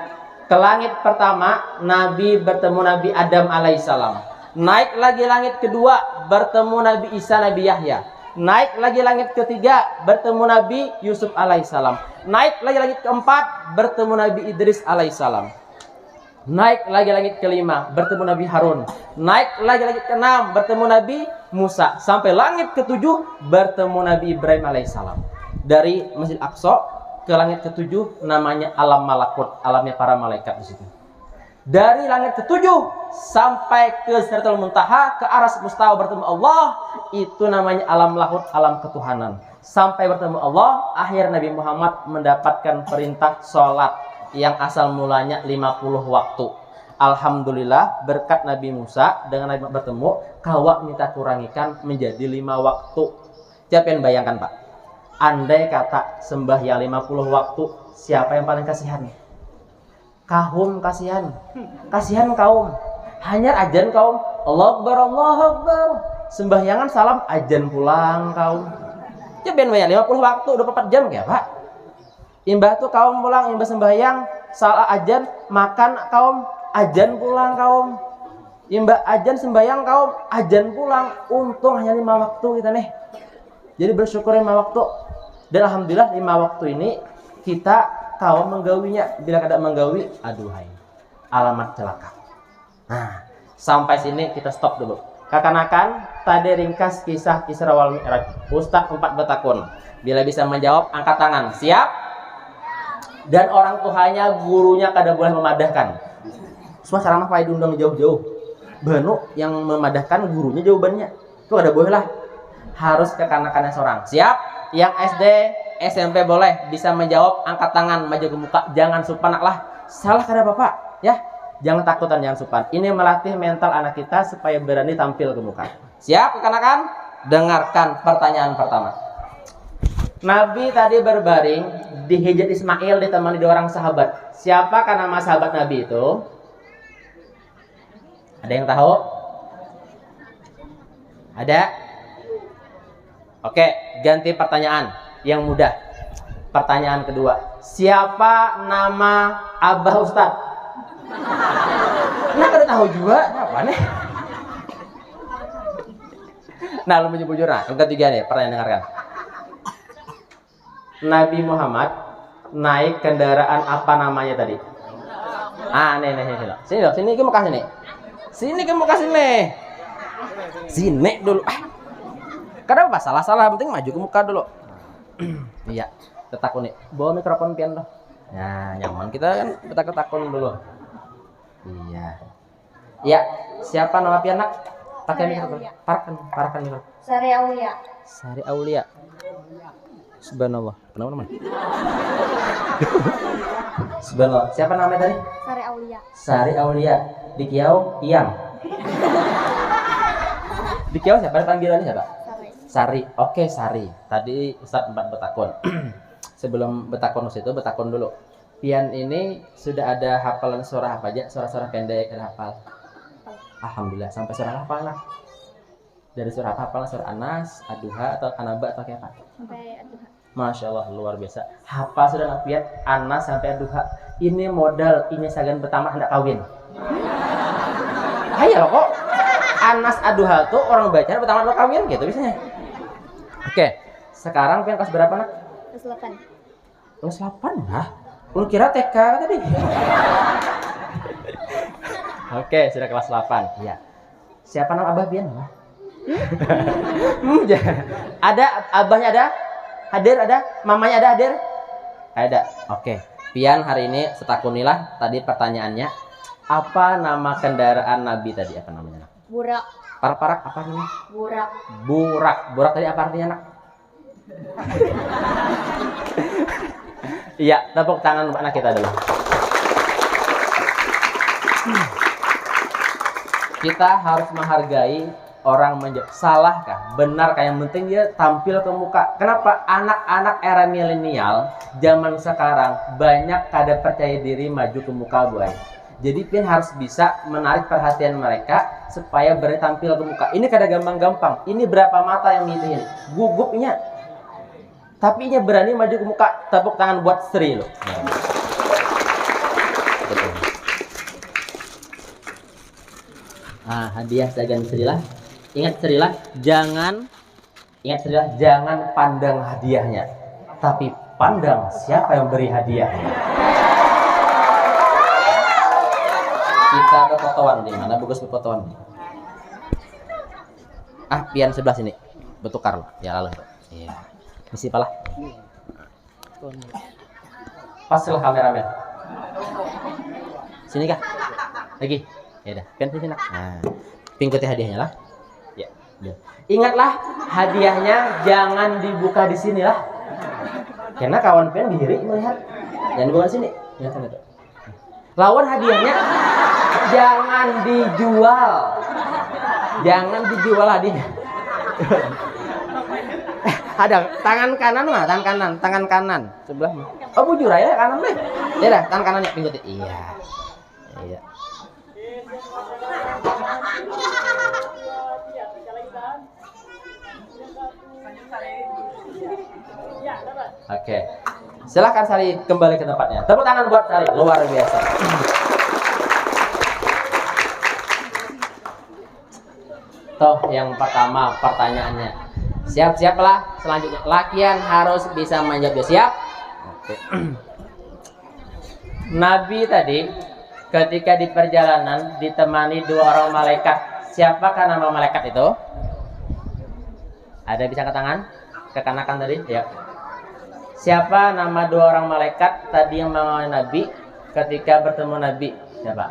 Ke langit pertama, Nabi bertemu Nabi Adam alaihissalam. Naik lagi langit kedua, bertemu Nabi Isa, Nabi Yahya. Naik lagi langit ketiga, bertemu Nabi Yusuf alaihissalam. Naik lagi langit keempat, bertemu Nabi Idris alaihissalam. Naik lagi langit kelima, bertemu Nabi Harun. Naik lagi langit keenam, bertemu Nabi Musa. Sampai langit ketujuh, bertemu Nabi Ibrahim alaihissalam. Dari Masjid Aqsa ke langit ketujuh namanya alam malakut, alamnya para malaikat di situ. Dari langit ketujuh sampai ke Sidratul Muntaha, ke Aras Mustawa bertemu Allah, itu namanya alam malakut, alam ketuhanan. Sampai bertemu Allah, akhir Nabi Muhammad mendapatkan perintah sholat yang asal mulanya 50 waktu. Alhamdulillah berkat Nabi Musa dengan Nabi bertemu, kawak minta kurangikan menjadi 5 waktu. Siapa yang bayangkan Pak? Andai kata sembahyang 50 waktu, siapa yang paling kasihan? Kaum kasihan. Kasihan kaum. Hanya ajan kaum. Allahu Akbar, Allahu Akbar. Sembahyangan salam, ajan pulang kaum. Coba bayang 50 waktu 24 jam kayak Pak. Imbah tuh kaum pulang, imbah sembahyang, salah ajan, makan kaum, ajan pulang kaum. Imbah ajan sembahyang kaum, ajan pulang. Untung hanya 5 waktu kita nih. Jadi bersyukur 5 waktu. Dan alhamdulillah 5 waktu ini kita kaum menggawinya. Bila kada menggawi, aduhai, alamat celaka. Nah, sampai sini kita stop dulu. Kakanakan, tadi ringkas kisah Isra wal Mi'raj. Ustaz 4 betakun. Bila bisa menjawab, angkat tangan. Siap? Dan orang tuanya, gurunya kada boleh memadahkan. Semua cara apa diundang jauh-jauh. Banu yang memadahkan gurunya jawabannya. Itu kada boleh lah. Harus kekanakannya seorang. Siap? Yang SD, SMP boleh bisa menjawab, angkat tangan, maju ke muka, jangan supanak lah. Salah kada Bapak, ya. Jangan takutan, jangan supan. Ini melatih mental anak kita supaya berani tampil ke muka. Siap kekanakan? Dengarkan pertanyaan pertama. Nabi tadi berbaring di Hijr Ismail ditemani 2 orang sahabat. Siapakah nama sahabat Nabi itu? Ada yang tahu? Ada? Oke, ganti pertanyaan yang mudah. Pertanyaan kedua, siapa nama Abah Ustad? Nah, kada tahu juga, apa nih? Nah, lu bujur-bujur. Nah, yang ketiga nih, pertanyaan dengarkan. Nabi Muhammad naik kendaraan apa namanya tadi? Nih, sini dong, sini ke muka sini. Sini ke muka sini. Sini dulu. Kada apa, salah-salah, penting maju ke muka dulu. Iya, tetakun nih. Bawa mikrofon pian loh. Nah, nyaman kita kan tetakun dulu. Iya. Iya, siapa nama pian nak? Pakai mikrofon. Parakan mikrofon. Sari Aulia. Sari Aulia. Subhanallah. Kenapa teman? Subhanallah. Siapa namanya tadi? Sari Aulia. Sari Aulia. Di Kiau, Iyang. Di Kiau siapa panggilannya siapa? Sari. Sari. Oke, Sari. Tadi Ustaz sempat betakon. Sebelum betakon itu betakon dulu. Pian ini sudah ada hafalan surah apa aja? Surah-surah pendek ada hafal. Alhamdulillah sampai surah hafal lah. Dari surah apa hafal? Surah Anas, Ad-Duha atau An-Naba atau kayak apa? Sampai Ad-Duha. Masya Allah, luar biasa. Hafal sudah nafiat Anas sampai Ad-Duha. Ini modal ini sagan pertama hendak kawin. Ayo kok Anas Ad-Duha tuh orang baca pertama hendak kawin gitu biasanya. Oke, sekarang pian kelas berapa nak? Kelas 8. Kelas 8 lah. Lu kira TK tadi? Oke, sudah kelas 8. Iya. Siapa nama Abah pian? Ada abahnya ada? Hadir ada? Mamanya ada hadir? Ada. Oke. Pian hari ini setakunilah tadi pertanyaannya. Apa nama kendaraan Nabi tadi? Apa namanya? Burak. Parak-parak apa namanya? Burak. Burak. Burak tadi apa artinya, nak? Iya, tepuk tangan untuk anak kita dulu. Kita harus menghargai orang menjawab. Salah kah? Benar kah? Yang penting dia tampil ke muka. Kenapa? Anak-anak era milenial zaman sekarang banyak kada percaya diri maju ke muka, boy. Jadi Pian harus bisa menarik perhatian mereka supaya berani tampil ke muka. Ini kada gampang-gampang. Ini berapa mata yang ngitihin? Gugupnya. Tapi ini berani maju ke muka. Tepuk tangan buat Sri loh. Nah, hadiah sagan Srilah. Ingat Srilah, jangan pandang hadiahnya, tapi pandang siapa yang beri hadiahnya. Kita berfotoan di mana? Bagus berfotoan. Pian sebelah sini. Bertukar loh. Ya lalu. Iya. Misi palah. Paslah kameramen. Sini kah? Lagi. Ya udah, pian sini nak. Nah, pingkuti hadiahnya lah. Ya, udah. Ingatlah hadiahnya jangan dibuka di sini lah. Karena kawan pian diri melihat. Jangan dibuka di sini. Ya kan itu. Lawan hadiahnya jangan dijual. Jangan dijual hadiahnya. Ada tangan kanan mah, tangan kanan sebelah mah. Oh, bujur aja kanan deh. Ya dah, tangan kanannya pingkuti. Iya. Iya. Oke. Silahkan Sari kembali ke tempatnya. Tepuk tangan buat Sari, luar biasa. Toh yang pertama pertanyaannya. Siap-siaplah selanjutnya. Lakian harus bisa menjawab. Siap? Oke. Nabi tadi ketika di perjalanan ditemani 2 orang malaikat. Siapakah nama malaikat itu? Ada bisa ke tangan? Kekanakan tadi? Ya. Siapa nama 2 orang malaikat tadi yang mengawal Nabi ketika bertemu Nabi? Siapa?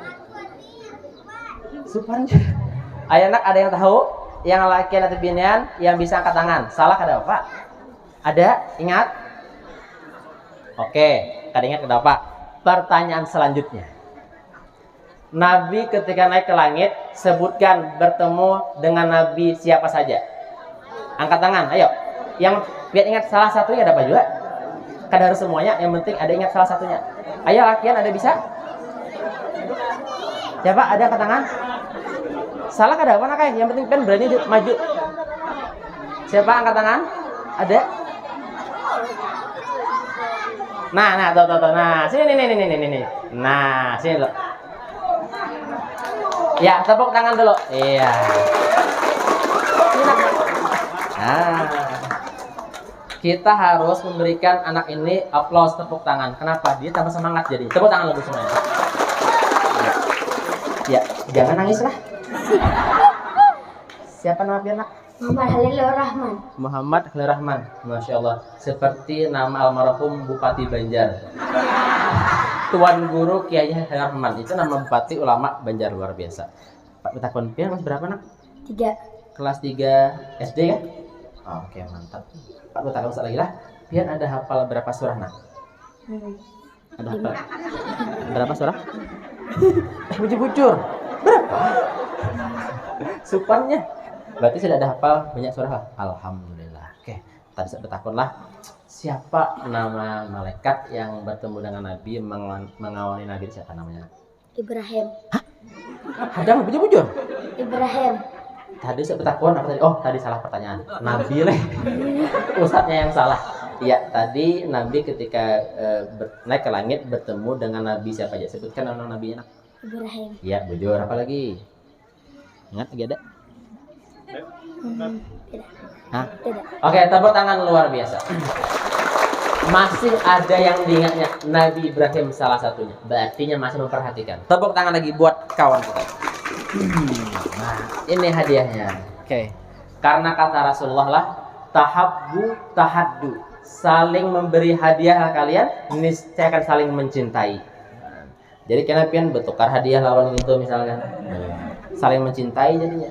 Subhanallah. Ayo nak, ada yang tahu? Yang laki atau binian yang bisa angkat tangan. Salah kada apa? Ada? Ingat? Oke, kada ingat kada apa? Pertanyaan selanjutnya. Nabi ketika naik ke langit, sebutkan bertemu dengan Nabi siapa saja. Angkat tangan, ayo. Yang biar ingat salah satunya ada apa juga? Kada harus semuanya, yang penting ada ingat salah satunya. Ayo lakian, ada bisa? Siapa? Ada angkat tangan? Salah kada apa nak? Yang penting kan berani maju. Siapa angkat tangan? Ada? Nah, tuh. Nah, sini nih. Nah, sini lo. Ya, tepuk tangan dulu. Iya. Nah, kita harus memberikan anak ini aplaus, tepuk tangan. Kenapa? Dia tambah semangat jadi. Tepuk tangan lebih semuanya. Ya, jangan nangis lah. Siapa nama pian, Nak? Muhammad Halilur Rahman. Muhammad Halilur Rahman. Masya Allah. Seperti nama almarhum Bupati Banjar. Tuan Guru Kiai Halilur Rahman. Itu nama bupati ulama Banjar, luar biasa. Pak Betakon pian kelas berapa, Nak? 3. Kelas 3 SD kan? Oh, oke, mantap. Pak Betakon lagi lah. Pian ada hafal berapa surah, Nak? Ada hafal berapa surah? Bujur. Berapa? Supannya. Berarti sudah ada hafal banyak surah. Alhamdulillah. Oke, tadi saya bertakun lah. Siapa nama malaikat yang bertemu dengan Nabi, mengawali Nabi, siapa namanya? Ibrahim. Hah? Ada bujur. Ibrahim. Tadi saya bertakun apa tadi? Oh, tadi salah pertanyaan. Nabi leh. Ustadznya yang salah. Iya, tadi Nabi ketika naik ke langit bertemu dengan Nabi siapa aja? Sebutkan nama Nabi-nya. Ibrahim. Iya, bujur. Apa lagi? Ingat lagi ada? Tidak. Hah? Tidak. Oke, tepuk tangan luar biasa. Masih ada yang diingatnya Nabi Ibrahim salah satunya. Berartinya masih memperhatikan. Tepuk tangan lagi buat kawan kita. Nah, ini hadiahnya. Oke. Karena kata Rasulullah lah, tahabbu tahaddu. Saling memberi hadiah kalian, niscaya akan saling mencintai. Nah, jadi kenapa bertukar hadiah lawan itu misalkan? Saling mencintai jadinya.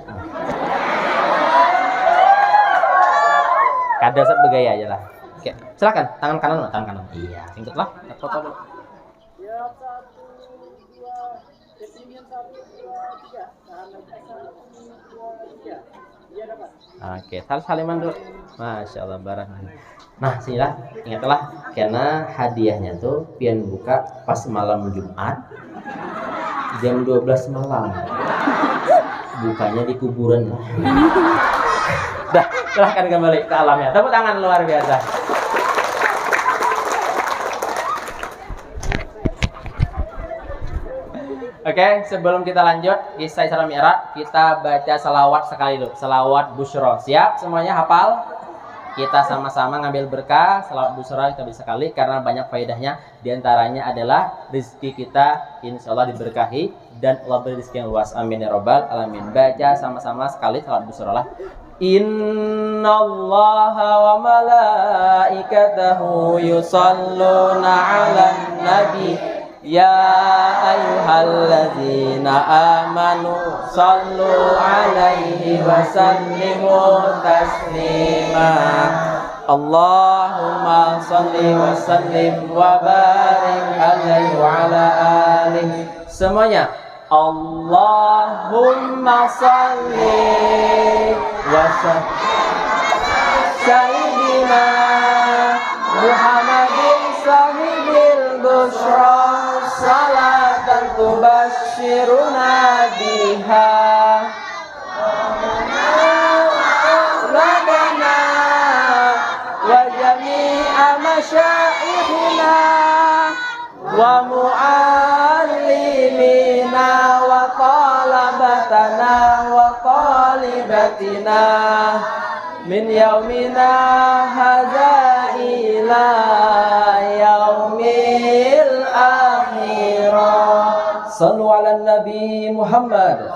Kada sebegaya aja lah. Oke, silakan tangan kanan. Iya, singkatlah. Foto dulu. Oke, saliman dulu. Masya Allah, barang. Nah, sinilah, ingatlah, karena hadiahnya tuh pian buka pas malam Jumat jam 12 malam. Bukanya di kuburan. Dah, silahkan kembali ke alamnya. Tepuk tangan luar biasa. Oke, sebelum kita lanjut kisah Isra Mi'raj, kita baca selawat sekali dulu. Selawat Busyra. Siap semuanya hafal? Kita sama-sama ngambil berkah. Selawat Busyra kita bisa sekali karena banyak faedahnya. Di antaranya adalah rezeki kita insya Allah diberkahi dan Allah beri rezeki yang luas. Amin ya robbal alamin. Baca sama-sama sekali selawat Busyra lah. Innallaha wa malaikatahu yusalluna 'alan nabi ya ayyuhalladzina amanu sallu 'alaihi wa sallimu taslima. Allahumma salli wa sallim wa barik alaihi wa ala alihi. Semuanya Allahumma salli wa sallim Sayyidina Muhammadin sahibil busyra salatan tubashiruna biha Rabbana wa jami'a masyaikhina wa mu'allimina wa talabatana wa talibatina min yaumina hadza ila yaumil akhirah. Sallu ala Nabi Muhammad.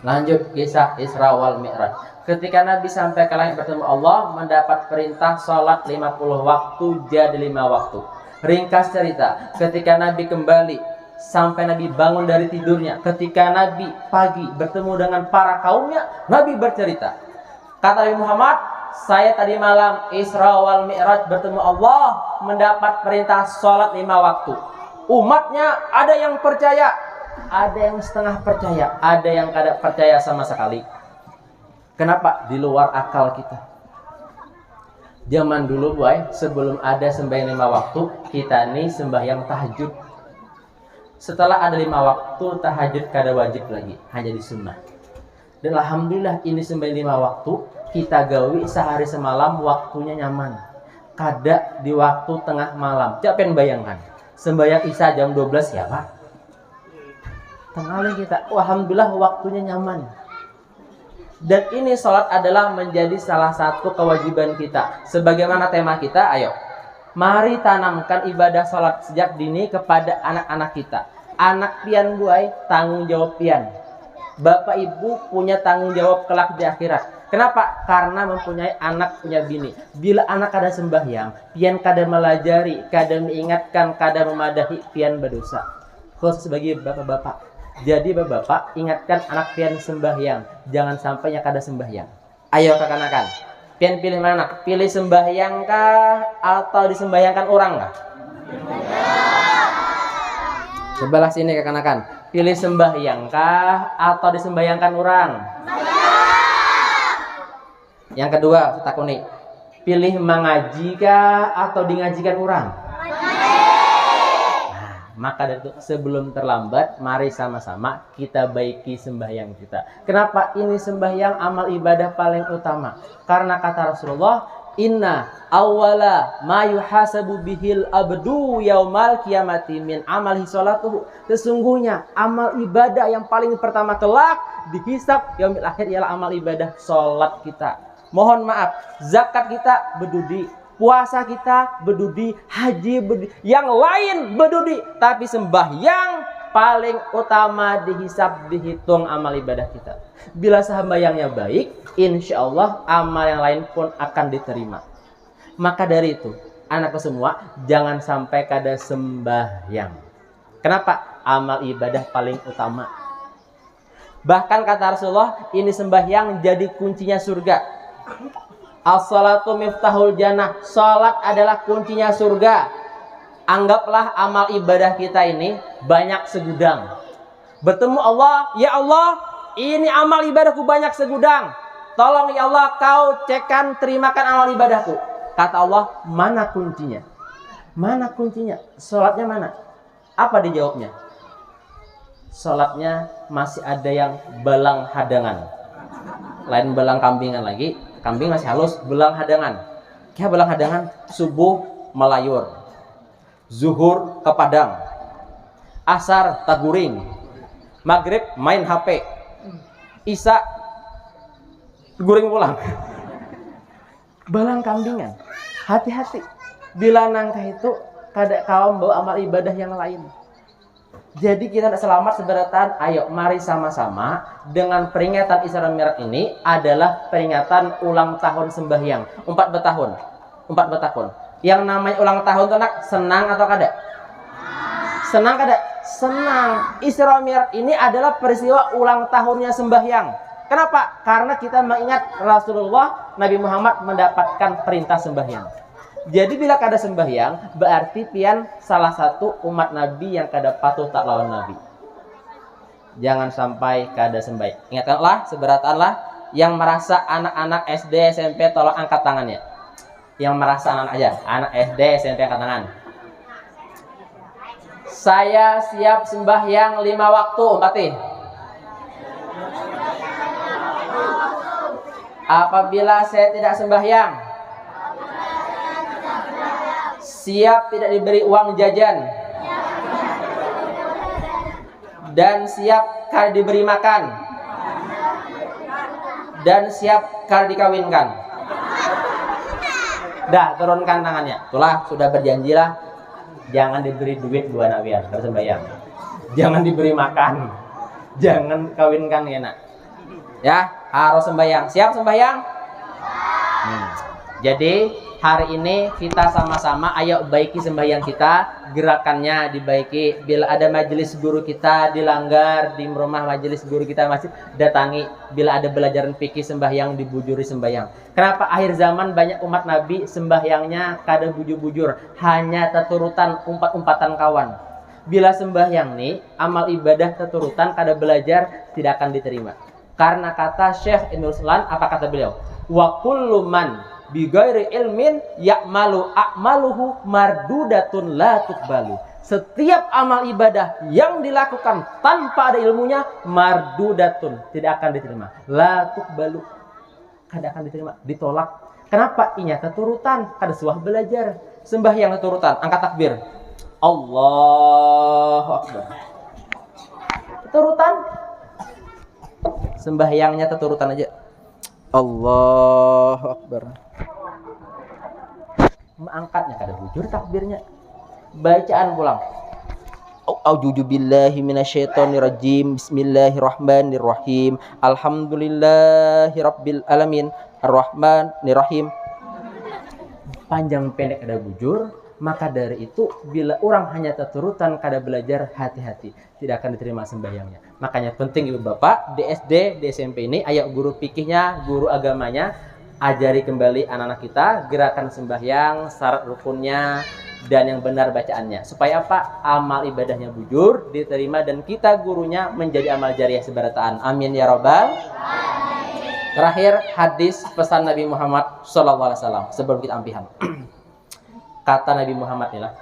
Lanjut kisah Isra wal Mi'raj. Ketika Nabi sampai ke langit bertemu Allah, mendapat perintah sholat 50 waktu jadi 5 waktu. Ringkas cerita, ketika Nabi kembali sampai Nabi bangun dari tidurnya, ketika Nabi pagi bertemu dengan para kaumnya, Nabi bercerita. Kata Nabi Muhammad, saya tadi malam Isra wal Mi'raj bertemu Allah, mendapat perintah sholat 5 waktu. Umatnya ada yang percaya, ada yang setengah percaya, ada yang tidak percaya sama sekali. Kenapa? Di luar akal kita. Zaman dulu boy, sebelum ada sembahyang 5 waktu, kita nih sembahyang tahajud. Setelah ada 5 waktu, tahajud kada wajib lagi, hanya di sunnah. Dan alhamdulillah ini sembahyang 5 waktu, kita gawi sehari semalam waktunya nyaman. kada di waktu tengah malam. Coba bayangkan, sembahyang Isya jam 12 ya Pak. Tengah kita, alhamdulillah waktunya nyaman. Dan ini sholat adalah menjadi salah satu kewajiban kita. Sebagaimana tema kita, ayo mari tanamkan ibadah sholat sejak dini kepada anak-anak kita. Anak pian buai, tanggung jawab pian. Bapak ibu punya tanggung jawab kelak di akhirat. Kenapa? Karena mempunyai anak, punya bini. Bila anak kada sembahyang, pian kada melajari, kada mengingatkan, kada memadahi, pian berdosa. Khusus bagi bapak-bapak. Jadi bapak-bapak ingatkan anak pian sembahyang. Jangan sampai yang kada sembahyang. Ayo kakak-kakak. Pian pilih mana? Pilih sembahyang kah atau disembahyangkan orang kah? Sebelah sini kakak-kakak. Pilih sembahyang kah atau disembahyangkan orang? Yang kedua, saya takuni. Pilih mengaji kah atau dingajikan orang? Maka dari itu sebelum terlambat, mari sama-sama kita baiki sembahyang kita. Kenapa ini sembahyang amal ibadah paling utama? Karena kata Rasulullah, inna awwala ma yuhasabu bihil abdu yaumal qiyamati min amali sholatuhu. Sesungguhnya amal ibadah yang paling pertama kelak dihisab yaumil akhir ialah amal ibadah sholat kita. Mohon maaf, zakat kita berdudi, puasa kita berdudi, haji berdudi, yang lain berdudi, tapi sembahyang paling utama dihisab, dihitung amal ibadah kita. Bila sembahyangnya baik, insya Allah amal yang lain pun akan diterima. Maka dari itu, anakku semua, jangan sampai kada sembahyang. Kenapa? Amal ibadah paling utama. Bahkan kata Rasulullah, ini sembahyang jadi kuncinya surga. As-salatu miftahul jannah. Salat adalah kuncinya surga. Anggaplah amal ibadah kita ini banyak segudang. Bertemu Allah, ya Allah, ini amal ibadahku banyak segudang. Tolong ya Allah, kau cekkan, terimakan amal ibadahku. Kata Allah, mana kuncinya? Mana kuncinya? Salatnya mana? Apa dijawabnya? Salatnya masih ada yang belang hadangan. Lain belang kambingan lagi. Kambing masih halus, belang hadangan. Kayak belang hadangan, subuh melayur, zuhur ke Padang, asar taguring, maghrib main HP, isya guring pulang. Belang kambingan. Hati-hati. Bila nangka itu kada kaum bawa amal ibadah yang lain. Jadi kita tidak selamat seberatan. Ayo mari sama-sama dengan peringatan Isra Mi'raj ini adalah peringatan ulang tahun sembahyang. 4 bertahun. Yang namanya ulang tahun itu nak senang atau kada? Senang kada? Senang. Isra Mi'raj ini adalah peristiwa ulang tahunnya sembahyang. Kenapa? Karena kita mengingat Rasulullah Nabi Muhammad mendapatkan perintah sembahyang. Jadi bila kada sembahyang, berarti pian salah satu umat Nabi yang kada patuh tak lawan Nabi. Jangan sampai kada sembahyang. Ingatkanlah, seberatanlah yang merasa anak-anak SD, SMP tolong angkat tangannya. Yang merasa anak aja, anak SD, SMP angkat tangan. Saya siap sembahyang 5 waktu, empati. Apabila saya tidak sembahyang, siap tidak diberi uang jajan, dan siap kada diberi makan, dan siap kada dikawinkan. Dah, turunkan tangannya. Itulah sudah berjanjilah. Jangan diberi duit dua anak biar harus sembahyang. Jangan diberi makan, jangan kawinkan enak. Ya, harus sembahyang. Siap sembahyang? Jadi hari ini kita sama-sama ayo baiki sembahyang kita, gerakannya dibaiki. Bila ada majelis guru kita dilanggar, di rumah majelis guru kita masih datangi. Bila ada belajaran fikih sembahyang, dibujuri sembahyang. Kenapa akhir zaman banyak umat Nabi sembahyangnya kada bujur-bujur, hanya teturutan umpat-umpatan kawan. Bila sembahyang nih amal ibadah teturutan kada belajar tidak akan diterima. Karena kata Syekh Ibnu Ruslan, apa kata beliau? Wa kullu man bighairi ilmin ya'malu a'maluhu mardudatun la tuqbalu. Setiap amal ibadah yang dilakukan tanpa ada ilmunya mardudatun, tidak akan diterima. La tuqbalu. kada akan diterima, ditolak. Kenapa? Inya keturutan, kada suah belajar. Sembahyang keturutan, angkat takbir. Allahu Akbar. Keturutan. Sembahyangnya keturutan aja. Allahu Akbar. Angkatnya kada bujur takbirnya. Bacaan pulang. A'udzu billahi minasyaitonir rajim. Bismillahirrahmanirrahim. Alhamdulillahirabbil alamin. Arrahmanirrahim. Panjang pendek kada bujur, maka dari itu bila orang hanya keturutan kada belajar, hati-hati, tidak akan diterima sembahyangnya. Makanya penting ibu bapak di SD, di SMP ini ayo guru fikihnya, guru agamanya ajari kembali anak-anak kita gerakan sembahyang, syarat rukunnya, dan yang benar bacaannya. Supaya apa? Amal ibadahnya bujur, diterima, dan kita gurunya menjadi amal jariah sebarataan. Amin ya robbal. Terakhir hadis pesan Nabi Muhammad SAW sebelum kita ampihan. Kata Nabi Muhammad inilah.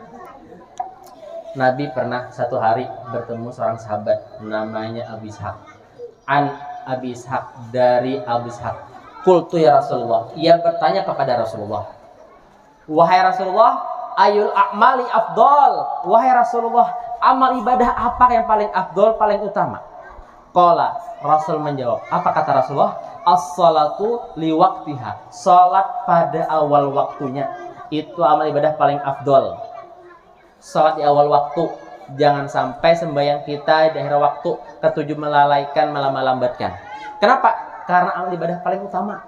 Nabi pernah satu hari bertemu seorang sahabat namanya Abi Ishaq. An Abi Ishaq, dari Abi Ishaq. Qultu ya Rasulullah. Ia bertanya kepada Rasulullah. Wahai Rasulullah, ayul a'mali afdol. Wahai Rasulullah, amal ibadah apa yang paling afdol, paling utama? Qala, Rasul menjawab. Apa kata Rasulullah? As-salatu liwaktiha. Salat pada awal waktunya. Itu amal ibadah paling afdol. Salat di awal waktu. Jangan sampai sembahyang kita di akhir waktu, ketujuh melalaikan, malah melambatkan. Kenapa? Karena amal ibadah paling utama.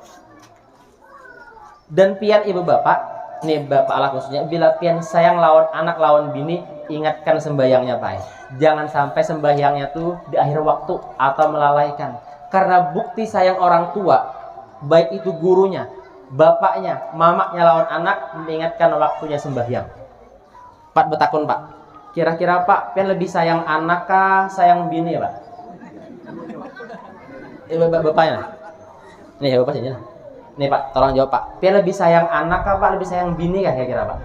Dan pian ibu bapak, nih bapak Allah khususnya, bila pian sayang lawan anak lawan bini, ingatkan sembahyangnya Pak. Jangan sampai sembahyangnya tuh di akhir waktu atau melalaikan. Karena bukti sayang orang tua, baik itu gurunya, bapaknya, mamaknya lawan anak, mengingatkan waktunya sembahyang. Pak betakun Pak, kira-kira Pak, pian lebih sayang anak kah, sayang bini ya Pak? Bapaknya. Nih ya bapak sini. Nih Pak, tolong jawab Pak. Pian lebih sayang anak kah Pak, lebih sayang bini kah kira-kira Pak?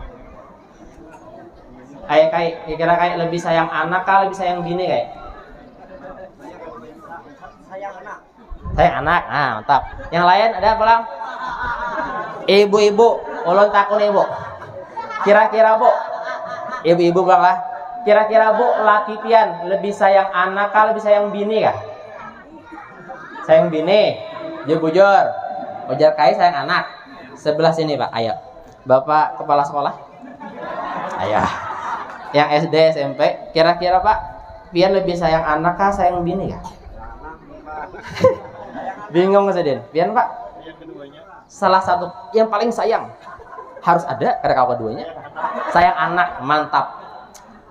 Kira-kira kayak lebih sayang anak kah, lebih sayang bini kayak? Sayang anak. Ah, mantap. Yang lain ada apa lang? Ibu-ibu, ulun takun ibu. Kira-kira Bu, ibu-ibu bang lah. Kira-kira Bu, laki pian lebih sayang anak kah, lebih sayang bini kah? Sayang bini. Jujur. Ujar kai sayang anak. Sebelah sini Pak, ayo. Bapak kepala sekolah. Ayo. Yang SD, SMP, kira-kira Pak, pian lebih sayang anak kah, sayang bini kah? Bingung nggak Din? Pian Pak? Salah satu yang paling sayang harus ada karena kau keduanya. Sayang anak, mantap.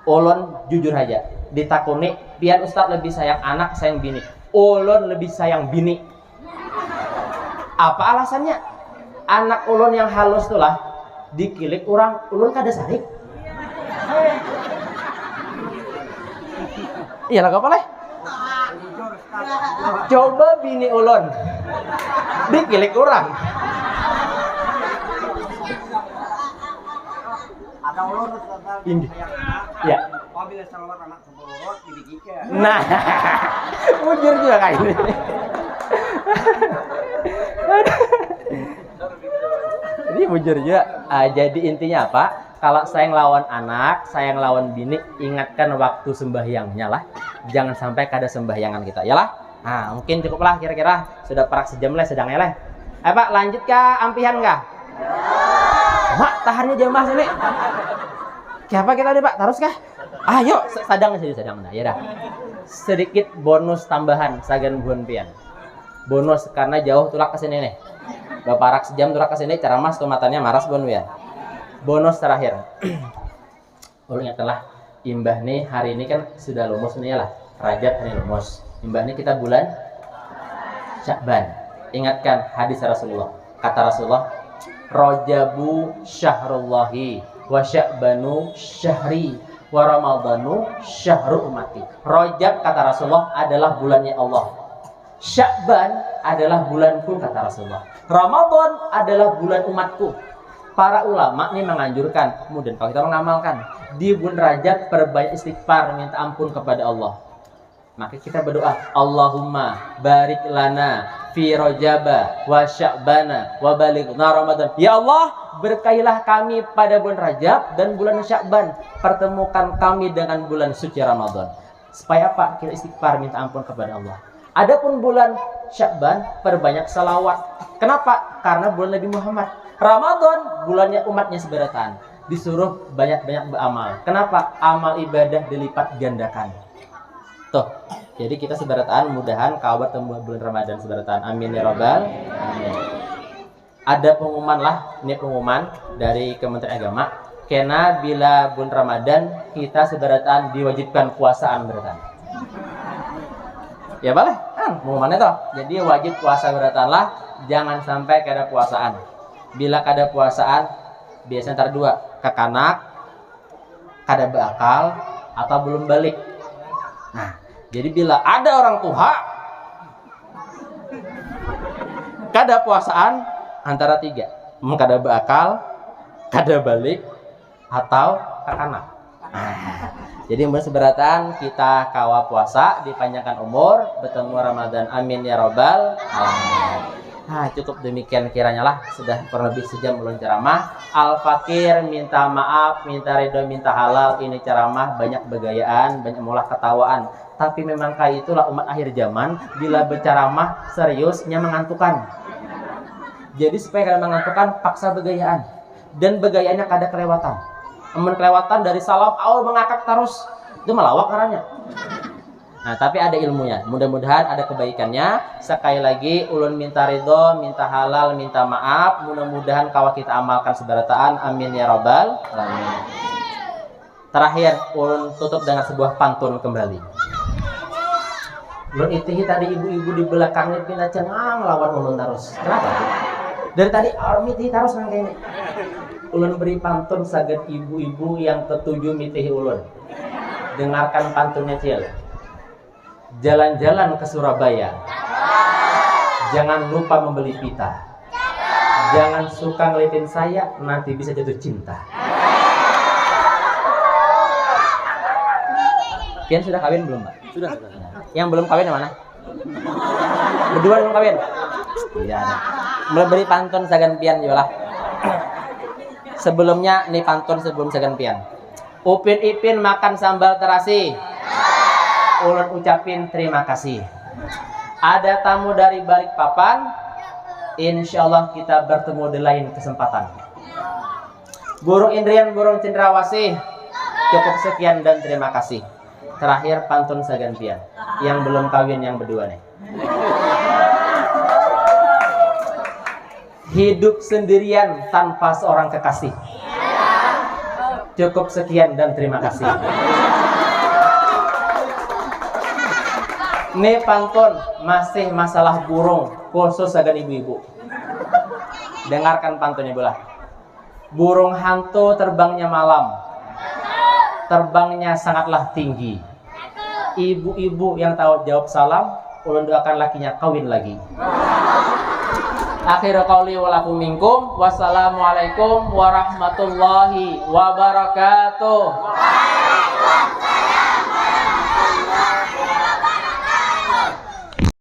Ulun jujur aja, ditakuni pian Ustadz lebih sayang anak, sayang bini. Ulun lebih sayang bini. Apa alasannya? Anak ulun yang halus tuh lah dikilik orang, ulun kada sarik. Iya lah apa leh? Coba bini ulun dikilik orang. Ada ulun Ini. Ya. Apabila salawat anak sebolorot dibijikan. Nah, mujur juga kayak ini. Ini mujur juga. Jadi intinya apa? Kalau sayang lawan anak, sayang lawan bini, ingatkan waktu sembahyangnya lah. Jangan sampai kada sembahyangan kita, ya lah. Nah, mungkin cukuplah kira-kira. Sudah perak sejam lah, sedang eleh. Pak, lanjut kah? Ampihan kah? Mak, tahannya jamaah sini. Siapa kita deh Pak? Terus kah? Ayo, sadang saja sadang. Nah, ya dah. Sedikit bonus tambahan sagan buan pian. Bonus karena jauh tulak ke sini nih. Bapak rak sejam tulak ke sini, cara mas tuh matanya maras buan pian. Bonus terakhir. Ulun ingatlah, imbah nih hari ini kan sudah lumus nih lah. Rajab ini lumus. Imbah nih kita bulan Sya'ban. Ingatkan hadis Rasulullah. Kata Rasulullah, Rajabu syahrullahi wa Sya'banu syahri wa Ramadhanu syahru ummati. Rajab kata Rasulullah adalah bulannya Allah. Sya'ban adalah bulanku kata Rasulullah. Ramadan adalah bulan umatku. Para ulama ini menganjurkan, kemudian kalau kita mengamalkan di bulan Rajab perbanyak istighfar, minta ampun kepada Allah. Maka kita berdoa, Allahumma barik lana fi Rajaba wa Sya'bana wa balighna Ramadan. Ya Allah, berkailah kami pada bulan Rajab dan bulan Sya'ban. Pertemukan kami dengan bulan suci Ramadan. Supaya apa? Kita istighfar, minta ampun kepada Allah. Adapun bulan Sya'ban, perbanyak salawat. Kenapa? Karena bulan Nabi Muhammad. Ramadan, bulannya umatnya seberatan. Disuruh banyak-banyak beramal. Kenapa? Amal ibadah dilipat gandakan. Tuh, jadi kita seberatan, mudahan kau bertemu bulan Ramadan seberatan. Amin ya Rabbal. Amin. Ada pengumuman lah, ini pengumuman dari Kementerian Agama. Karena bila bulan Ramadan kita seberatan diwajibkan puasaan beratan. Ya boleh, pengumumannya toh. Jadi wajib puasa beratan lah, jangan sampai kada puasaan. Bila kada puasaan, biasanya ntar dua, kekanak, kada berakal, atau belum balik. Nah, jadi bila ada orang tua kada puasaan antara tiga, kada berakal, kada balik, atau kekanak. Jadi mulai seberatan kita kawa puasa, dipanjangkan umur, bertemu Ramadan. Amin ya Rabbal alamin. Cukup demikian kiranya lah, sudah kurang lebih sejam ulun ceramah. Al-Fakir minta maaf, minta ridho, minta halal. Ini ceramah banyak begayaan, banyak mulah ketawaan. Tapi memang kayak itulah umat akhir zaman, bila berceramah seriusnya mengantukan. Jadi supaya kalian mengantukan, paksa begayaan. Dan begayaannya kada kelewatan. Amun kelewatan dari salam awal mengakak terus, itu melawak caranya. Nah, tapi ada ilmunya. Mudah-mudahan ada kebaikannya. Sekali lagi ulun minta ridho, minta halal, minta maaf. Mudah-mudahan kawa kita amalkan seberataan. Amin ya Rabbal alamin. Terakhir ulun tutup dengan sebuah pantun kembali. Ulun itihi tadi ibu-ibu di belakangnya pindah cengang lawan ulun terus. Kenapa? Dari tadi orang mitihi terus nang kene. Ulun beri pantun saged ibu-ibu yang ketujuh mitihi ulun. Dengarkan pantunnya Cil. Jalan-jalan ke Surabaya, jangan lupa membeli pita. Jangan suka ngeliatin saya, nanti bisa jatuh cinta. Pian sudah kawin belum, Mbak? Sudah. Yang belum kawin yang mana? Berdua belum kawin? Iya ada. Mulai beri pantun sagan pian yolah. Sebelumnya nih pantun sebelum sagan pian. Upin Ipin makan sambal terasi. Ulun ucapin terima kasih. Ada tamu dari Balikpapan. Insyaallah kita bertemu di lain kesempatan. Burung Indrian, burung cendrawasih. Cukup sekian dan terima kasih. Terakhir pantun sagantian. Yang belum kawin yang berdua nih. Hidup sendirian tanpa seorang kekasih. Cukup sekian dan terima kasih. Ini pantun masih masalah burung, khusus agan ibu-ibu. Dengarkan pantunnya bola. Burung hantu terbangnya malam, terbangnya sangatlah tinggi. Ibu-ibu yang tahu jawab salam, ulun doakan lakinya kawin lagi. Akhirul qauli wa lakum minkum. Wassalamualaikum warahmatullahi wabarakatuh.